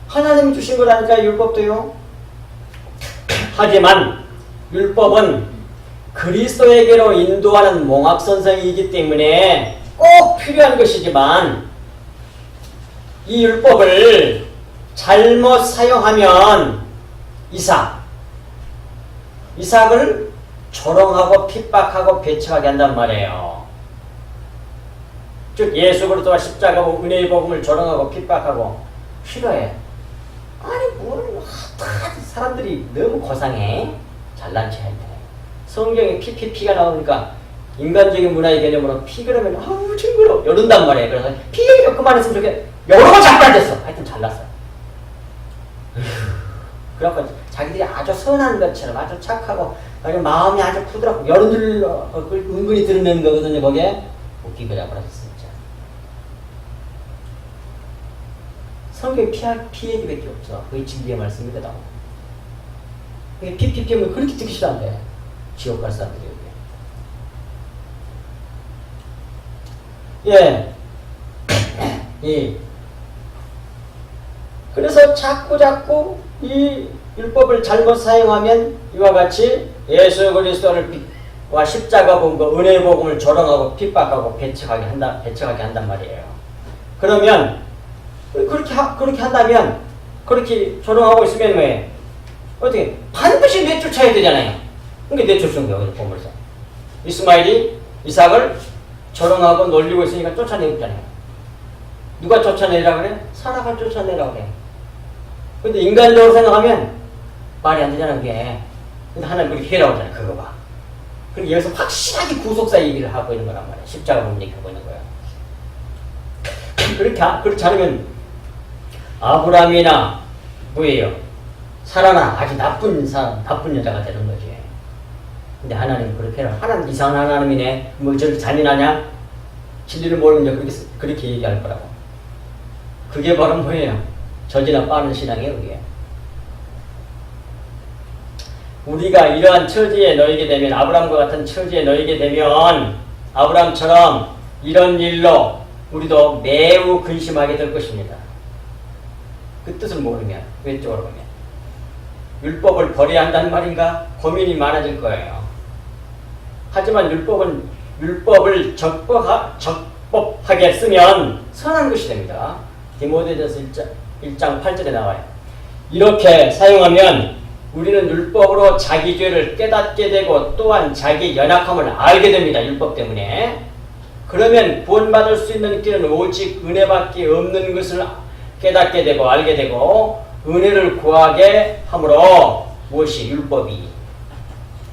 하나님이 주신 거라니까 율법도요. 하지만 율법은 그리스도에게로 인도하는 몽학선생이기 때문에 꼭 필요한 것이지만 이 율법을 잘못 사용하면 이삭을 조롱하고 핍박하고 배척하게 한단 말이에요. 즉 예수 그리스도와 십자가고 은혜의 복음을 조롱하고 핍박하고 싫어해. 아니 뭘 사람들이 너무 고상해. 잘난 체할 때 성경에 피가 나오니까 인간적인 문화의 개념으로 피 그러면 아우 징그러 이런단 말이에요. 그래서 피 얘기를 그만했으면 좋겠. 여러 번 자꾸 안 됐어. 하여튼 잘났어. 그래갖고 자기들이 아주 선한 것처럼 아주 착하고 아주 마음이 아주 부드럽고 여러분들 은근히 들으는 거거든요. 거기에 웃기고 잡아놨어 진짜. 성경에 피 얘기밖에 없어. 그게 진리의 말씀이거든. 피면 그렇게 듣기 싫어한대. 지옥 갈 사람들이 여기. 예. 그래서 자꾸 이 율법을 잘못 사용하면 이와 같이 예수 그리스도와 십자가 복음과 은혜의 복음을 조롱하고 핍박하고 배척하게 한단 말이에요. 그러면 그렇게 한다면 그렇게 조롱하고 있으면 왜 어떻게 반드시 내쫓아야 되잖아요. 그러니까 내쫓은 거예요. 보면서 이스마엘이 이삭을 조롱하고 놀리고 있으니까 쫓아내고 있잖아요. 누가 쫓아내라고 그래? 사라가 쫓아내라고 그래. 근데 인간적으로 생각하면 말이 안 되잖아 그게. 근데 하나님 그렇게 해라고 하잖아. 그거 봐. 그리고 여기서 확실하게 구속사 얘기를 하고 있는 거란 말이야. 십자가 부분 얘기하고 있는 거야. 그렇지 않으면 아브라함이나 뭐예요? 사라나 아주 나쁜 여자가 되는 거지. 근데 하나님 그렇게 해라. 하나님 이상한 하나님이네. 뭐 저렇게 잔인하냐? 진리를 모르면 그렇게 얘기할 거라고. 그게 바로 뭐예요? 저지나 빠른 신앙이에요. 그게. 우리가 이러한 처지에 놓이게 되면 아브라함과 같은 처지에 놓이게 되면 아브라함처럼 이런 일로 우리도 매우 근심하게 될 것입니다. 그 뜻을 모르면 왼쪽으로 보면 율법을 버려야 한다는 말인가? 고민이 많아질 거예요. 하지만 율법을 적법하게 쓰면 선한 것이 됩니다. 디모데전서 1장 8절에 나와요. 이렇게 사용하면 우리는 율법으로 자기 죄를 깨닫게 되고 또한 자기 연약함을 알게 됩니다. 율법 때문에. 그러면 구원받을 수 있는 길은 오직 은혜밖에 없는 것을 깨닫게 되고 알게 되고 은혜를 구하게 함으로 무엇이 율법이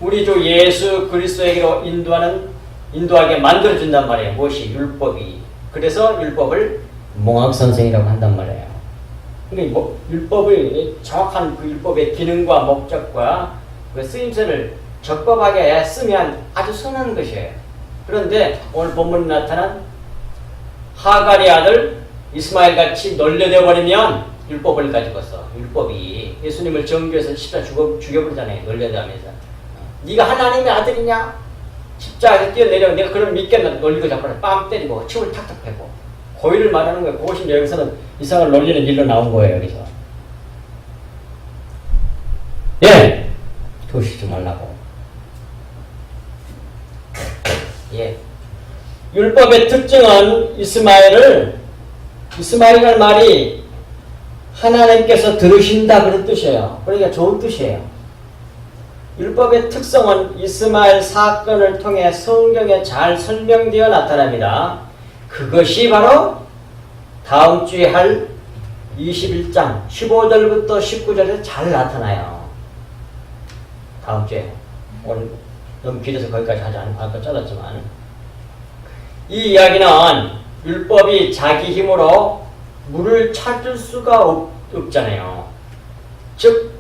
우리 주 예수 그리스도에게로 인도하게 만들어준단 말이에요. 무엇이 율법이. 그래서 율법을 몽학선생이라고 한단 말이에요. 그러니까 율법의 정확한 그 율법의 기능과 목적과 그 쓰임새를 적법하게 쓰면 아주 선한 것이에요. 그런데 오늘 본문에 나타난 하갈의 아들 이스마엘 같이 놀려되어 버리면 율법을 가지고 써. 율법이 예수님을 정죄해서 십자 죽여버리잖아요. 놀려대하면서. 네가 하나님의 아들이냐? 십자가에서 뛰어내려 내가 그럼 믿겠나? 놀리고 잡고 뺨 때리고 침을 탁탁 패고 고의를 말하는 거예요. 그것이 여기서는 이상을 놀리는 일로 나온 거예요. 여기서. 예. 그러시지 말라고. 예. 율법의 특징은 이스마엘이라는 말이 하나님께서 들으신다 그런 뜻이에요. 그러니까 좋은 뜻이에요. 율법의 특성은 이스마엘 사건을 통해 성경에 잘 설명되어 나타납니다. 그것이 바로 다음 주에 할 21장 15절부터 19절에 잘 나타나요. 다음 주에. 오늘 너무 길어서 거기까지 하지 않고 잘랐지만 이 이야기는 율법이 자기 힘으로 물을 찾을 수가 없잖아요. 즉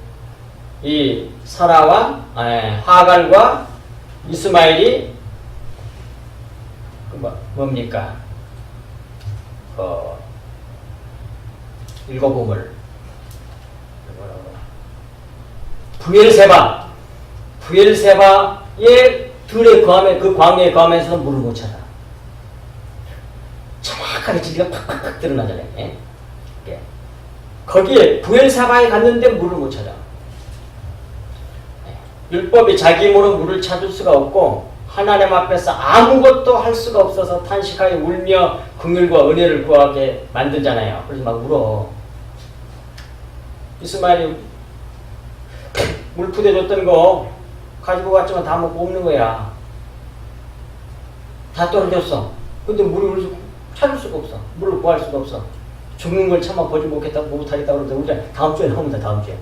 이 사라와 하갈과 이스마엘이 뭡니까? 읽어보물 부엘세바의 들에 거하면 그 광야에 거하면서 물을 못 찾아. 정확하게 진리가 팍팍팍 드러나잖아요. 예? 거기에 부엘세바에 갔는데 물을 못 찾아. 율법이 자기 힘으로 물을 찾을 수가 없고 하나님 앞에서 아무것도 할 수가 없어서 탄식하여 울며 긍휼과 은혜를 구하게 만들잖아요. 그래서 막 울어. 이스마엘이 물푸대 줬던 거 가지고 갔지만 다 먹고 없는 거야. 다 떨어졌어. 근데 물을 찾을 수가 없어. 물을 구할 수가 없어. 죽는 걸 참아 보지 못하겠다 그러면서 우리가 다음 주에 나옵니다. 다음 주에.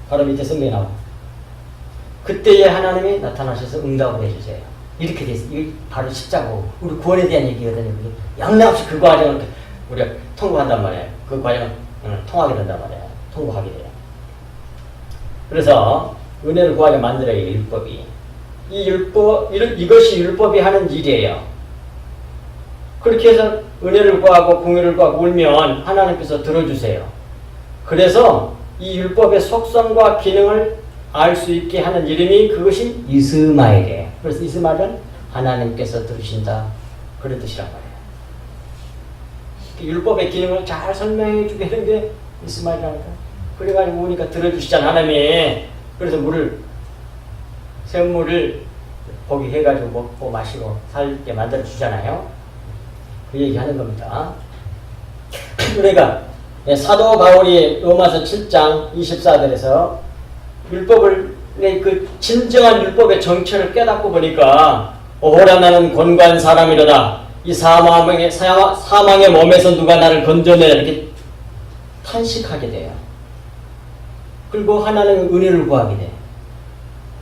바로 밑에 성경에 나와. 그때에 하나님이 나타나셔서 응답을 해주세요. 이렇게 돼 있어요. 이게 바로 십자가고 우리 구원에 대한 얘기거든요. 양락없이 그 과정을 우리가 통과한단 말이에요. 그 과정을 통하게 된단 말이에요. 통과하게 돼요. 그래서 은혜를 구하게 만들어요. 율법이. 이 율법, 이것이 율법이 하는 일이에요. 그렇게 해서 은혜를 구하고 긍휼을 구하고 울면 하나님께서 들어주세요. 그래서 이 율법의 속성과 기능을 알 수 있게 하는 이름이 그것이 이스마엘이에요. 그래서 이스마엘은 하나님께서 들으신다. 그런 뜻이란 말이에요. 율법의 기능을 잘 설명해 주게 하는 게 이스마엘이라니까. 그래가지고 오니까 들어주시잖아, 하나님이. 그래서 샘물을 거기 해가지고 먹고 마시고 살게 만들어 주잖아요. 그 얘기 하는 겁니다. 우리가 사도 바울이 로마서 7장 24절에서 율법을, 그 진정한 율법의 정체를 깨닫고 보니까 오호라 나는 곤고한 사람이로다. 이 사망의 몸에서 누가 나를 건져내라. 이렇게 탄식하게 돼요. 그리고 하나는 은혜를 구하게 돼요.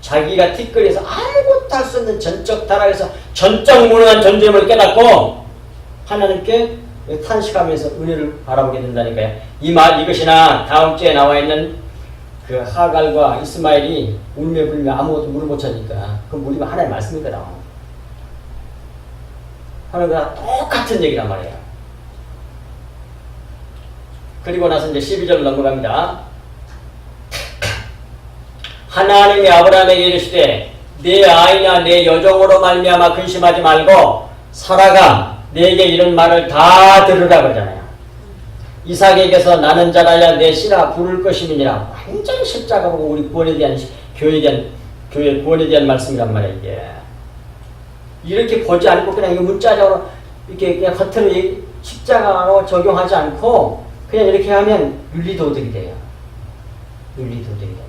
자기가 티끌에서 아무것도 할 수 없는 전적 타락에서 전적 무능한 존재임을 깨닫고 하나님께 탄식하면서 은혜를 바라보게 된다니까요. 이것이나 다음 주에 나와 있는 그 하갈과 이스마엘이 울며 불며 아무것도 물을 못 차니까 그 물이면 하나님의 말씀이거든. 하나님과 똑같은 얘기란 말이에요. 그리고 나서 이제 12절 넘어갑니다. 하나님이 아브라함에게 이르시되 내 아이나 내 여종으로 말미암아 근심하지 말고 사라가 내게 이런 말을 다 들으라 그러잖아요. 이삭에게서 나는 자라야 내 씨라 부를 것임이니라. 완전히 십자가 보고 우리 구원에 대한 교회 구원에 대한 말씀이란 말이에요. 이게 이렇게 보지 않고 그냥 이거 문자적으로 이렇게 그냥 겉으로 십자가로 적용하지 않고 그냥 이렇게 하면 윤리도덕이 돼요. 윤리도덕이 돼요.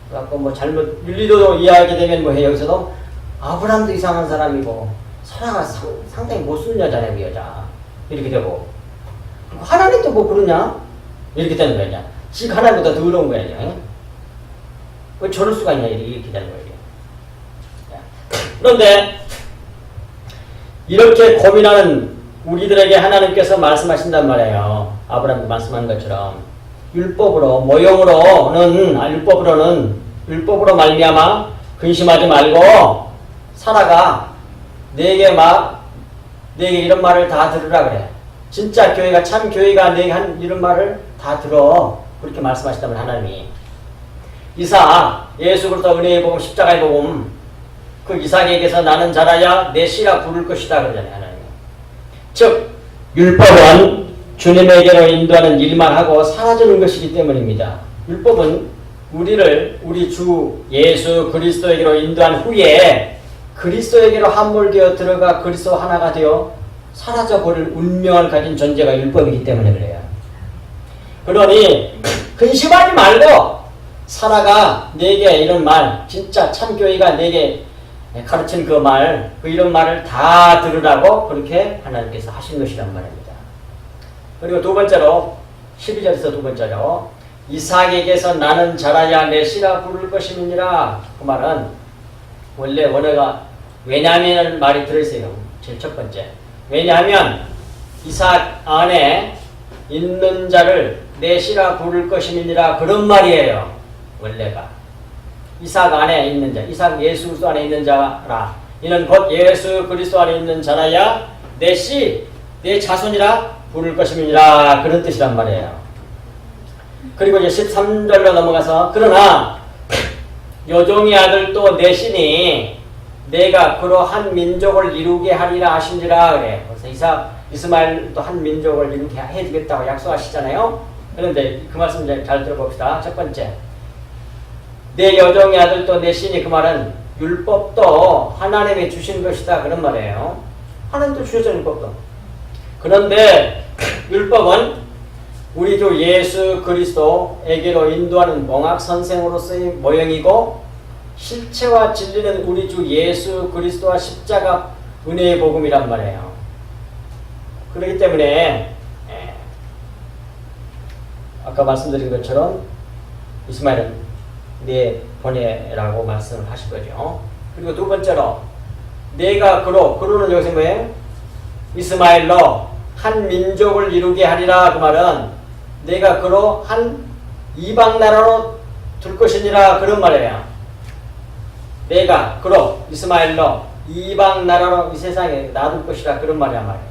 그래갖고 뭐 잘못 윤리도덕 이해하게 되면 뭐 해요. 여기서도 아브라함도 이상한 사람이고 사라가 상당히 못쓰는 여자네, 그 여자. 이렇게 되고 하나님도 뭐 그러냐? 이렇게 되는 거야. 즉 하나님보다 더 어려운 거야. 왜 저럴 수가 있냐? 이렇게 되는 거예요. 그런데 이렇게 고민하는 우리들에게 하나님께서 말씀하신단 말이에요. 아브라함도 말씀한 것처럼 율법으로 율법으로 말미암아 근심하지 말고 사라가 내게 이런 말을 다 들으라 그래. 진짜 교회가 참 교회가 내게 한 이런 말을 다 들어. 그렇게 말씀하시다면 하나님이 이삭 예수 그리스도 은혜의 복음 십자가의 복음 그 이삭에게서 나는 자라야 내 씨라 부를 것이다 그러잖아요. 하나님. 즉 율법은 주님에게로 인도하는 일만 하고 사라지는 것이기 때문입니다. 율법은 우리 주 예수 그리스도에게로 인도한 후에 그리스도에게로 함몰되어 들어가 그리스도 하나가 되어 사라져버릴 운명을 가진 존재가 율법이기 때문에 그래요. 그러니 근심하지 말고 사라가 내게 이런 말, 진짜 참교회가 내게 가르친 그 말, 이런 말을 다 들으라고 그렇게 하나님께서 하신 것이란 말입니다. 그리고 두 번째로 12절에서 두 번째로 이삭에게서 나는 자라야 내 씨라 부를 것임이니라. 그 말은 원래 원어가 왜냐하면 말이 들어있어요. 제일 첫 번째. 왜냐하면 이삭 안에 있는 자를 내 씨라 부를 것임이니라. 그런 말이에요. 원래가. 이삭 안에 있는 자, 이삭 예수 그리스도 안에 있는 자라. 이는 곧 예수 그리스도 안에 있는 자라야 내 씨, 내 자손이라 부를 것임이니라. 그런 뜻이란 말이에요. 그리고 이제 13절로 넘어가서 그러나 여종의 아들 또 내 씨니 내가 그로 한 민족을 이루게 하리라 하신지라 그래. 그래서 이스마엘도 한 민족을 이루게 해주겠다고 약속하시잖아요. 그런데 그 말씀 잘 들어봅시다. 첫 번째, 내 여종의 아들 또 내 씨니 그 말은 율법도 하나님이 주신 것이다 그런 말이에요. 하나님도 주셨죠 율법도. 그런데 율법은 우리 주 예수 그리스도에게로 인도하는 몽학 선생으로서의 모형이고 실체와 진리는 우리 주 예수 그리스도와 십자가 은혜의 복음이란 말이에요. 그렇기 때문에 아까 말씀드린 것처럼 이스마엘은 네 보내라고 말씀을 하실 거죠. 그리고 두 번째로 내가 그로는 여기서 뭐예요? 이스마엘로 한 민족을 이루게 하리라. 그 말은 내가 그로 한 이방 나라로 둘 것이니라 그런 말이에요. 내가 그로 이스마엘로 이방 나라로 이 세상에 놔둘 것이라 그런 말이야 말이에요.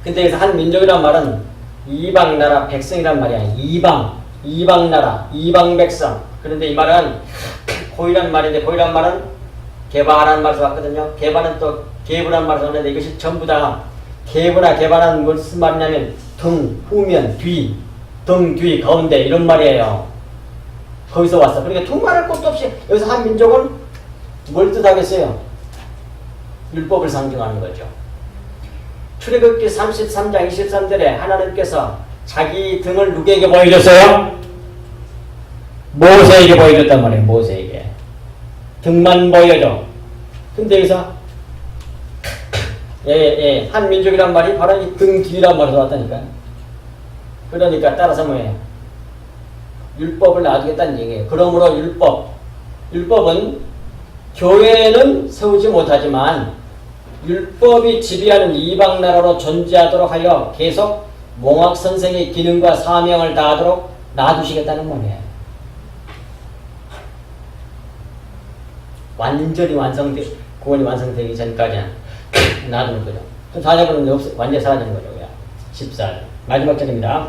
근데 여기서 한 민족이란 말은 이방 나라 백성이란 말이야. 이방 나라, 이방 백성. 그런데 이 말은 고이란 말인데 고이란 말은 개바라는 말에서 왔거든요. 개바는 또 개부란 말에서 왔는데 이것이 전부 다 개부나 개바라는 무슨 말이냐면 등, 후면, 뒤, 등, 뒤, 가운데 이런 말이에요. 거기서 왔어. 그러니까 두말할 것도 없이 여기서 한 민족은 뭘 뜻하겠어요? 율법을 상징하는 거죠. 출애굽기 33장 23절에 하나님께서 자기 등을 누구에게 보여줬어요? 모세에게 보여줬단 말이에요. 모세에게. 등만 보여줘. 근데 여기서 한 민족이란 말이 바로 이 등 뒤란 말에서 왔다니까요. 그러니까 따라서 뭐예요? 율법을 놔두겠다는 얘기예요. 그러므로 율법은 교회는 세우지 못하지만 율법이 지배하는 이방 나라로 존재하도록 하여 계속 몽학 선생의 기능과 사명을 다하도록 놔두시겠다는 말이에요. 완전히 구원이 완성되기 전까지는 놔두는 거죠. 또 사자분은 완전히 사라지는 거죠. 14절 마지막 절입니다.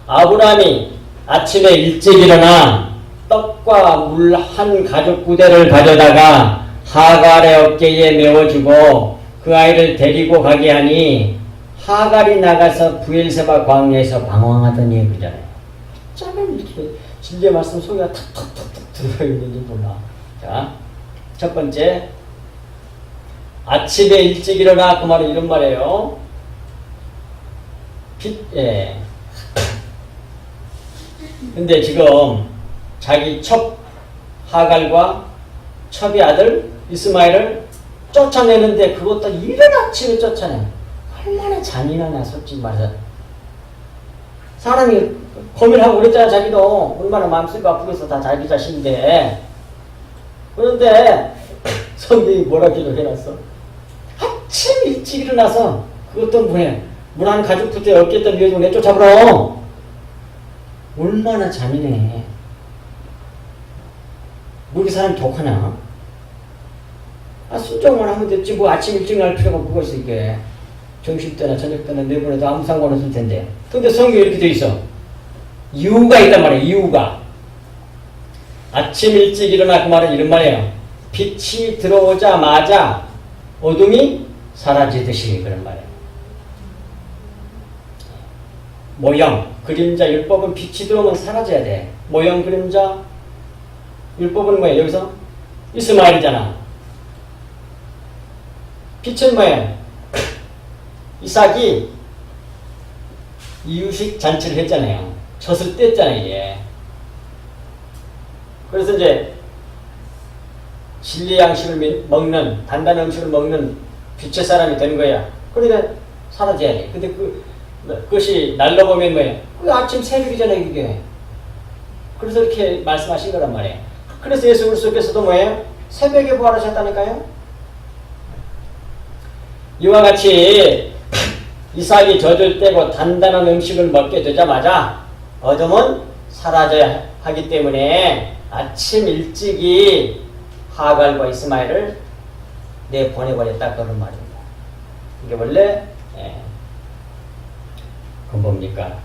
아브라함이 아침에 일찍 일어나 떡과 물 한 가죽 부대를 가져다가 하갈의 어깨에 메워주고 그 아이를 데리고 가게 하니 하갈이 나가서 부엘세바 광야에서 방황하더니 그러잖아요. 짜면 이렇게 진리의 말씀 소리가 탁탁탁탁 들어있는지 몰라. 자, 첫 번째 아침에 일찍 일어나 그 말은 이런 말이에요. 근데 지금 자기 첩 하갈과 첩의 아들 이스마엘을 쫓아내는데 그것도 이른 아침에 쫓아내. 얼마나 잔인하냐 솔직히 말해서. 사람이 고민하고 그랬잖아. 자기도 얼마나 마음속이 아프겠어. 다 자기 자신인데. 그런데 성경이 뭐라 기록해놨어? 아침 일찍 일어나서 그것도 뭐해? 물 한 가죽부터 어깨에 밀어주고 내쫓아버려. 얼마나 잔인해. 뭐 이 사람 독하냐? 순종만 하면 됐지. 뭐 아침 일찍 날 필요가 뭐가 있어 이게. 점심때나 저녁때나 내보내도 아무 상관없을 텐데. 근데 성경에 이렇게 돼 있어. 이유가 있단 말이야. 이유가. 아침 일찍 일어나 그 말은 이런 말이에요. 빛이 들어오자마자 어둠이 사라지듯이 그런 말이에요. 모형, 그림자, 율법은 빛이 들어오면 사라져야 돼. 모형, 그림자, 율법은 뭐예요? 여기서 이스마엘이잖아. 빛은 뭐예요? 이삭이 이유식 잔치를 했잖아요. 젖을 뗐잖아요, 이게. 그래서 이제 진리의 양식을 먹는, 단단한 음식을 먹는 빛의 사람이 되는 거야. 그러니까 사라져야 돼. 근데 그것이 날로 보면 뭐예요? 그 아침 새벽이잖아요, 그게. 그래서 이렇게 말씀하신 거란 말이에요. 그래서 예수 그리스도께서도 뭐예요? 새벽에 부활하셨다니까요? 이와 같이 이삭이 젖을 떼고 단단한 음식을 먹게 되자마자 어둠은 사라져야 하기 때문에 아침 일찍이 하갈과 이스마엘을 내보내버렸다 그런 말입니다. 이게 원래 그건 뭡니까?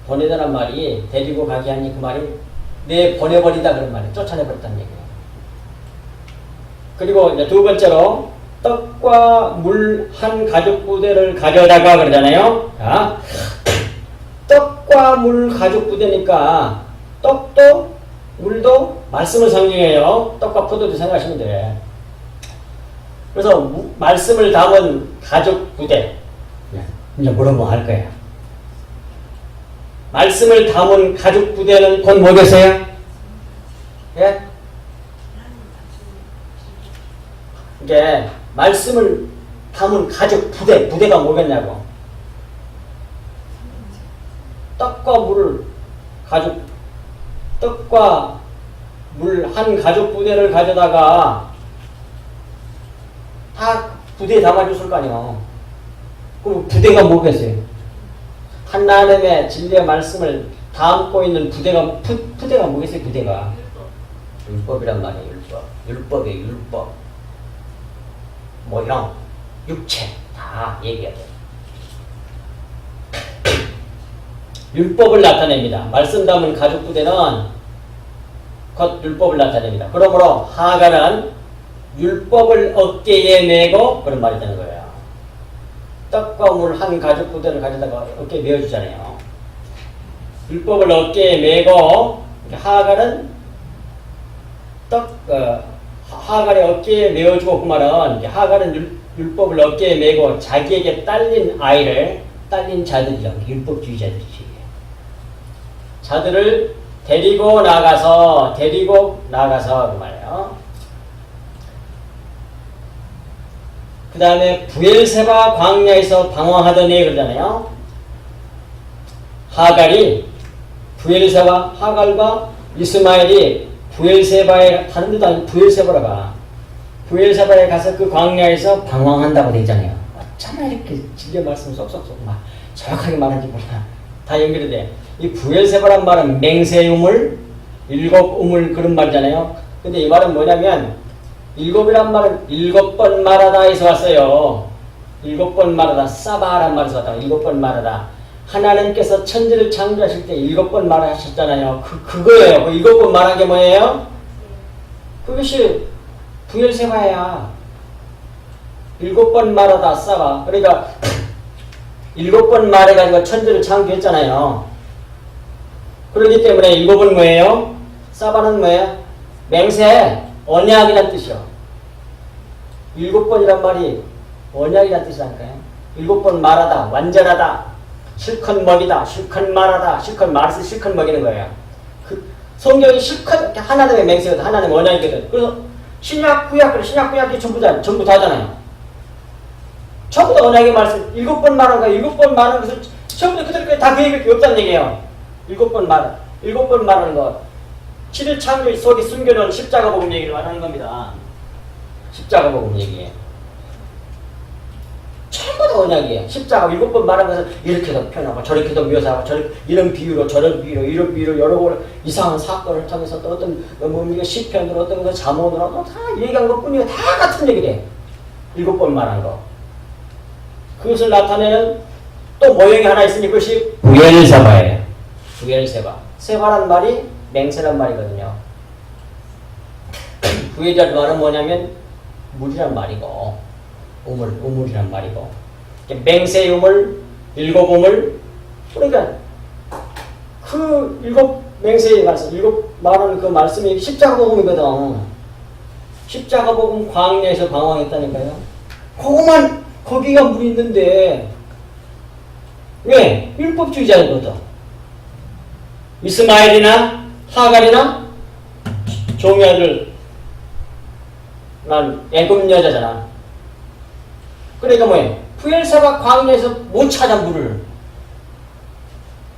보내다란 말이 데리고 가게 하니 그 말이 내보내버리다 그런 말이에요. 쫓아내버렸다는 얘기예요. 그리고 이제 두 번째로 떡과 물 한 가죽 부대를 가져다가 그러잖아요. 자, 떡과 물 가죽 부대니까 떡도 물도 말씀을 상징해요. 떡과 포도주 생각하시면 돼. 그래서 말씀을 담은 가죽 부대. 이제 뭐라고 할 거예요. 말씀을 담은 가죽 부대는 곧 뭐겠어요? 예? 이게 말씀을 담은 가죽 부대, 부대가 뭐겠냐고. 떡과 물을 가죽, 떡과 물 한 가죽 부대를 가져다가 다 부대에 담아줬을 거 아니에요. 그럼 부대가 뭐겠어요? 하나님의 진리의 말씀을 담고 있는 부대가 뭐겠어요? 부대가 율법이란 말이에요. 율법이에요. 율법. 모형, 육체 다 얘기해야 돼요. 율법을 나타냅니다. 말씀 담은 가죽 부대는 곧 율법을 나타냅니다. 그러므로 하갈은 율법을 어깨에 메고 그런 말이 되는 거예요. 떡과 물 한 가죽 부대를 가져다가 어깨에 메어주잖아요. 율법을 어깨에 메고 하갈은 하갈의 어깨에 메어주고 그 말은 하갈은 율법을 어깨에 메고 자기에게 딸린 자들이죠. 율법주의자들이지. 자들을 데리고 나가서 그 말이에요. 그 다음에 부엘세바 광야에서 방황하더니 그러잖아요. 하갈과 이스마엘이 부엘세바에 다른 데도 아니고 부엘세바라 가. 부엘세바에 가서 그 광야에서 방황한다고 되어 있잖아요. 어쩌나 이렇게 진리의 말씀 쏙쏙쏙 막 정확하게 말하는지 몰라. 다 연결이 돼. 이 부엘세바란 말은 맹세우물, 일곱 우물 그런 말이잖아요. 근데 이 말은 뭐냐면 일곱이란 말은 7번 말하다에서 왔어요. 7번 말하다, 사바란 말에서 왔다. 7번 말하다. 하나님께서 천지를 창조하실 때 7번 말하셨잖아요. 그거예요. 그 7번 말한 게 뭐예요? 그것이 부엘세바야. 7번 말하다, 사바. 그러니까 7번 말해가지고 천지를 창조했잖아요. 그렇기 때문에 7은 뭐예요? 사바는 뭐예요? 맹세, 언약이란 뜻이요. 7번이란 말이 언약이란 뜻이라니까요. 7번 말하다, 완전하다, 실컷 먹이다, 실컷 말하다, 실컷 말해서 실컷 먹이는 거예요. 그 성경이 실컷 하나님의 맹세거든, 하나님의 언약이거든. 그래서 신약, 구약이 전부 다잖아요. 전부 다 언약의 말씀, 7번 말한 거야. 7번 말하는 것을 전부 그대로 다 그 얘기밖에 없다는 얘기예요. 7번 말하는 거. 7일 창조 속에 숨겨놓은 십자가 복음 얘기를 말하는 겁니다. 십자가 복음 얘기예요. 전부 다 언약이에요. 십자가 7번 말하는 것은 이렇게도 표현하고 저렇게도 묘사하고 이런 비유로 저런 비유로 이런 비유로 여러 번 이상한 사건을 통해서 또 어떤 시편으로 어떤 거 잠언으로 다 얘기한 것뿐이에요. 다 같은 얘기래. 7번 말한 거. 그것을 나타내는 또 모형이 하나 있으니 그것이 부엘세바예요. 부엘세바. 세바란 말이 맹세란 말이거든요. 부엘이란 말은 뭐냐면 물이란 말이고 우물이란 말이고 맹세 우물, 7우물. 그러니까 그 7맹세의 말씀, 7 말하는 그 말씀이 십자가 복음이거든. 십자가 복음 광야에서 방황했다니까요. 거기가 물 있는데 왜? 율법주의자거든. 이스마엘이나 하갈이나 종이 아들 난 애굽 여자잖아. 그러니까 뭐예요? 부엘세바 광야에서 못 찾아 물을.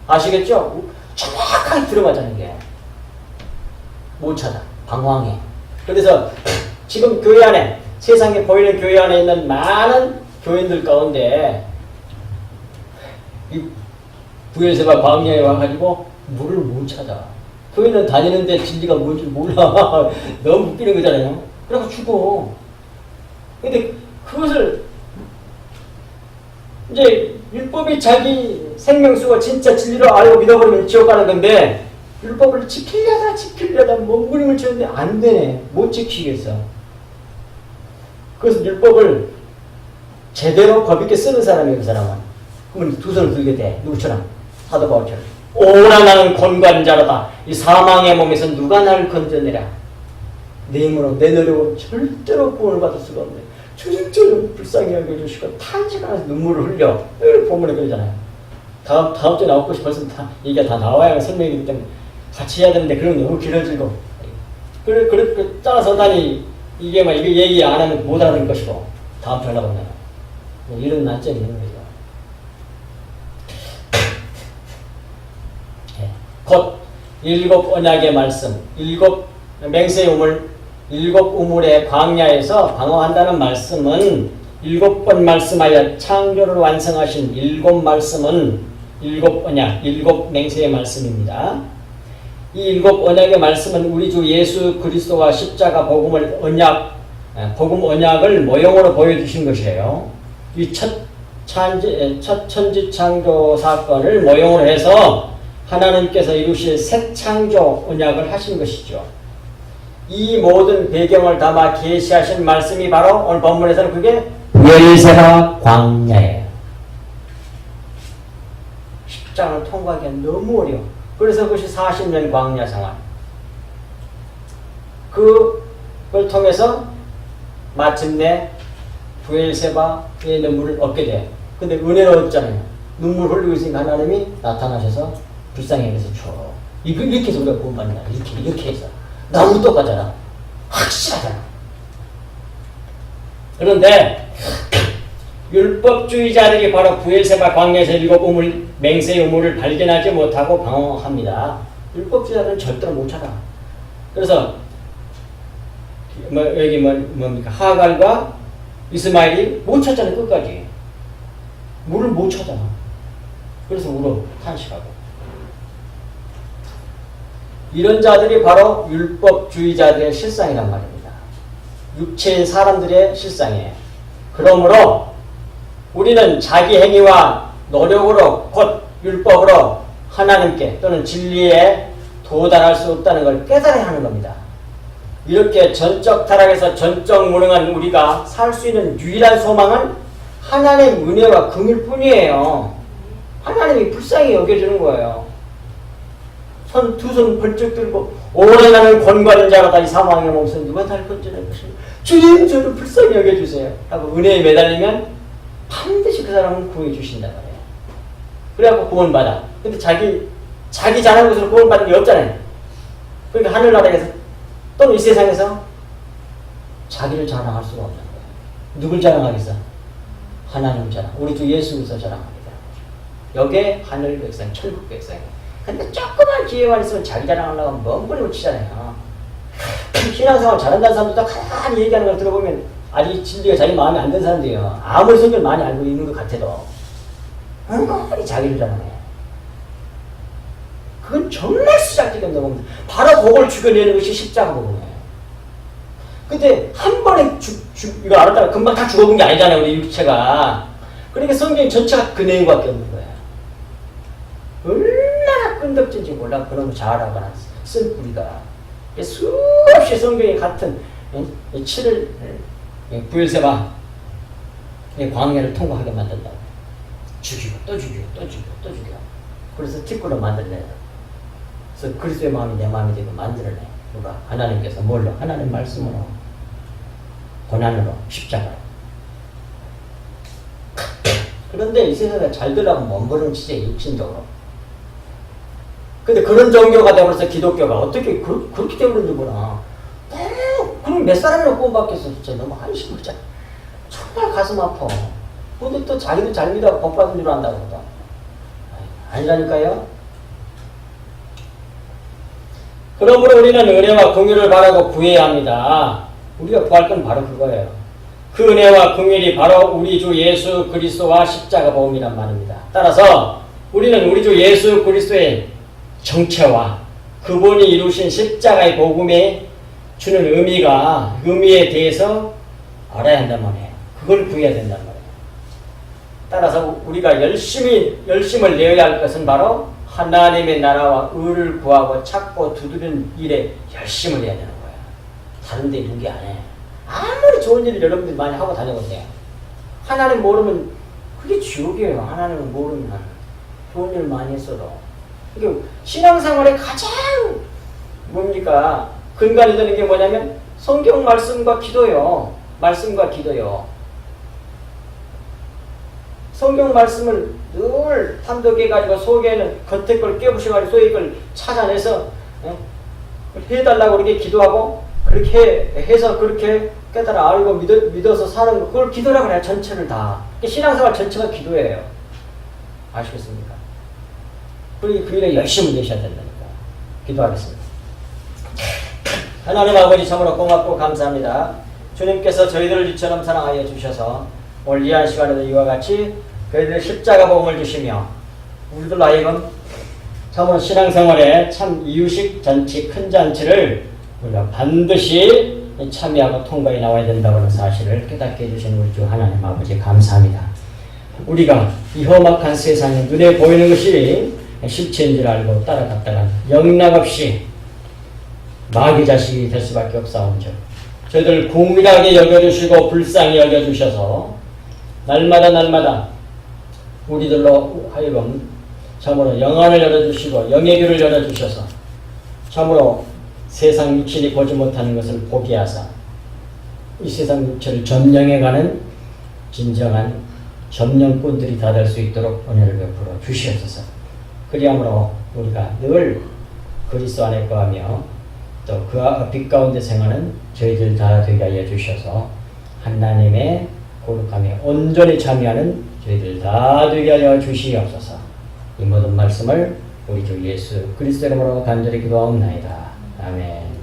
아시겠죠? 정확하게 들어가자는 게. 못 찾아. 방황해. 그래서 지금 교회 안에 세상에 보이는 교회 안에 있는 많은 교인들 가운데 이 부엘세바 광야에 와가지고 물을 못 찾아. 교회는 다니는데 진리가 뭔지 몰라. 너무 웃기는 거잖아요. 그래서 죽어. 근데 그것을 이제 율법이 자기 생명수가 진짜 진리로 알고 믿어버리면 지옥 가는 건데 율법을 지키려다 몸부림을 치는데 안 되네. 못 지키겠어. 그래서 율법을 제대로 법있게 쓰는 사람이에요. 그 사람은. 그러면 두 손을 들게 돼. 누구처럼? 사도 바울처럼. 오라 나는 권관자로다. 이 사망의 몸에서 누가 나를 건져내랴. 내 힘으로 내 노력으로 절대로 구원을 받을 수가 없네. 주님처럼 불쌍히 여겨주시고 탄식하면서 눈물을 흘려. 본문에 그러잖아요. 다음 주에 나올 것이 벌써 다 얘기가 다 나와야 설명이기 때문에 같이 해야 되는데 그런 거 너무 길어지고. 그래 짜서 다니 이게 얘기 안 하면 못 알아듣는 것이고 다음 주에 하려고 하면 이런 난점이 있는 거죠. 곧 일곱 언약의 말씀, 일곱 맹세의 우물, 일곱 우물의 광야에서 방황한다는 말씀은 일곱 번 말씀하여 창조를 완성하신 일곱 말씀은 일곱 언약, 일곱 맹세의 말씀입니다. 이 일곱 언약의 말씀은 우리 주 예수 그리스도와 십자가 복음 언약을 모형으로 보여주신 것이에요. 이 첫 천지 창조 사건을 모형으로 해서 하나님께서 이루실 새 창조 언약을 하신 것이죠. 이 모든 배경을 담아 계시하신 말씀이 바로 오늘 본문에서는 그게 부엘세바 광야예요. 십장을 통과하기가 너무 어려워. 그래서 그것이 40년 광야 생활. 그걸 통해서 마침내 부엘세바의 눈물을 얻게 돼요. 근데 은혜로웠잖아요. 눈물 흘리고 있으니까 하나님이 나타나셔서 불쌍히 해서 줘. 이렇게 해서 우리가 구원받는다. 이렇게 해서. 너무 똑같잖아. 확실하잖아. 그런데 율법주의자들이 바로 부엘세바 광야에서 일곱 우물, 맹세의 우물을 발견하지 못하고 방황합니다. 율법주의자들은 절대로 못 찾아. 그래서 여기 뭡니까? 하갈과 이스마엘이 못 찾잖아요. 끝까지. 물을 못 찾아. 그래서 울어. 탄식하고. 이런 자들이 바로 율법주의자들의 실상이란 말입니다. 육체인 사람들의 실상이에요. 그러므로 우리는 자기 행위와 노력으로 곧 율법으로 하나님께 또는 진리에 도달할 수 없다는 걸 깨달아야 하는 겁니다. 이렇게 전적 타락에서 전적 무능한 우리가 살 수 있는 유일한 소망은 하나님의 은혜와 긍휼 뿐이에요. 하나님이 불쌍히 여겨주는 거예요. 두 손 번쩍 들고 오래 나는 권고하는 자가 이 사망의 몸에서 누가 나를 건져낼 것인가. 주님 저를 불쌍히 여겨주세요 하고 은혜에 매달리면 반드시 그 사람은 구해 주신단 말이에요. 그래갖고 구원받아. 근데 자기 잘하는 것으로 구원받는 게 없잖아요. 그러니까 하늘나라에서 또는 이 세상에서 자기를 자랑할 수가 없는 거예요. 누굴 자랑하겠어? 하나님 자랑. 우리 주 예수 그리스도 자랑합니다. 여기에 하늘 백성, 천국 백성이에요. 근데 조그만 기회만 있으면 자기 자랑하려고 하면 멍거리고 치잖아요. 신앙생활 잘한다는 사람도 가만히 얘기하는 걸 들어보면 아직 진리가 자기 마음에 안 드는 사람들이에요. 아무리 성경을 많이 알고 있는 것 같아도 멍거리 자기를 자랑해. 그건 정말 수작지게 넘어갑니다. 바로 그걸 죽여내는 것이 십자가 복음이에요. 근데 한 번에 이거 알았다가 금방 다 죽어본 게 아니잖아요. 우리 육체가. 그러니까 성경 전체가 그 내용밖에 없는 거예요. 얼마나 끈덕진지 몰라. 그놈을 잘하거나 쓴 뿌리가. 수없이 성경이 같은 7을 부엘세바 광야를 통과하게 만든다고. 죽이고 또 죽이고 또 죽이고 또 죽여. 그래서 티끌로 만들어내요. 그래서 그리스도의 마음이 내 마음이 되고 만들어내. 누가? 하나님께서 뭘로? 하나님 말씀으로, 고난으로, 십자가로. 그런데 이 세상에 잘 되려면 몸부림 치지, 육신적으로. 근데 그런 종교가 되어버려서 기독교가 어떻게 그렇게 되어버린지 몰라. 그럼 몇 사람이나 구원받겠어. 진짜 너무 한심하잖아. 정말 가슴 아파. 근데 또 자기도 잘 믿어 복 받은 줄 안다고. 아니라니까요. 그러므로 우리는 은혜와 긍휼을 바라고 구해야 합니다. 우리가 구할 건 바로 그거예요. 그 은혜와 긍휼이 바로 우리 주 예수 그리스도와 십자가 복음이란 말입니다. 따라서 우리는 우리 주 예수 그리스도의 정체와 그분이 이루신 십자가의 복음에 주는 의미에 대해서 알아야 한단 말이에요. 그걸 구해야 된단 말이에요. 따라서 우리가 열심을 내어야 할 것은 바로 하나님의 나라와 의를 구하고 찾고 두드리는 일에 열심을 해야 되는 거예요. 다른 데 누기 안 해. 아무리 좋은 일을 여러분들이 많이 하고 다녀보세요. 하나님 모르면 그게 지옥이에요. 하나님을 모르면 좋은 일 많이 했어도. 그러니까 신앙생활의 가장 뭡니까? 근간이 되는 게 뭐냐면 성경 말씀과 기도요. 말씀과 기도요. 성경 말씀을 늘 탐독해가지고 속에는 겉에 걸 깨부셔가지고 속에 걸 찾아내서 해달라고 그렇게 기도하고 그렇게 해서 그렇게 깨달아 알고 믿어서 사는 거 그걸 기도라고 해요. 전체를 다. 신앙생활 전체가 기도예요. 아시겠습니까? 그 일에 열심히 내셔야 된다니까. 기도하겠습니다. 하나님 아버지 참으로 고맙고 감사합니다. 주님께서 저희들을 이처럼 사랑하여 주셔서 오늘 이한 시간에도 이와 같이 저희들 십자가 복음을 주시며 우리들 하여금 참으로 신앙생활에 참 이유식 잔치 큰 잔치를 우리가 반드시 참여하고 통과해 나와야 된다고 하는 사실을 깨닫게 해주신 우리 주 하나님 아버지 감사합니다. 우리가 이 험악한 세상에 눈에 보이는 것이 실체인 줄 알고 따라갔다가 영락없이 마귀 자식이 될 수밖에 없사온즉 저희들 공일하게 여겨주시고 불쌍히 여겨주셔서 날마다 우리들로 하여금 참으로 영안을 열어주시고 영의 귀를 열어주셔서 참으로 세상 육신이 보지 못하는 것을 보게 하사 이 세상 육체를 점령해가는 진정한 점령꾼들이 다 될 수 있도록 은혜를 베풀어 주시옵소서. 그리함으로 우리가 늘 그리스도 안에 거하며 또 그 빛 가운데 생하는 저희들 다 되게 하여 주셔서 하나님의 거룩함에 온전히 참여하는 저희들 다 되게 하여 주시옵소서. 이 모든 말씀을 우리 주 예수 그리스도 이름으로 간절히 기도하옵나이다. 아멘.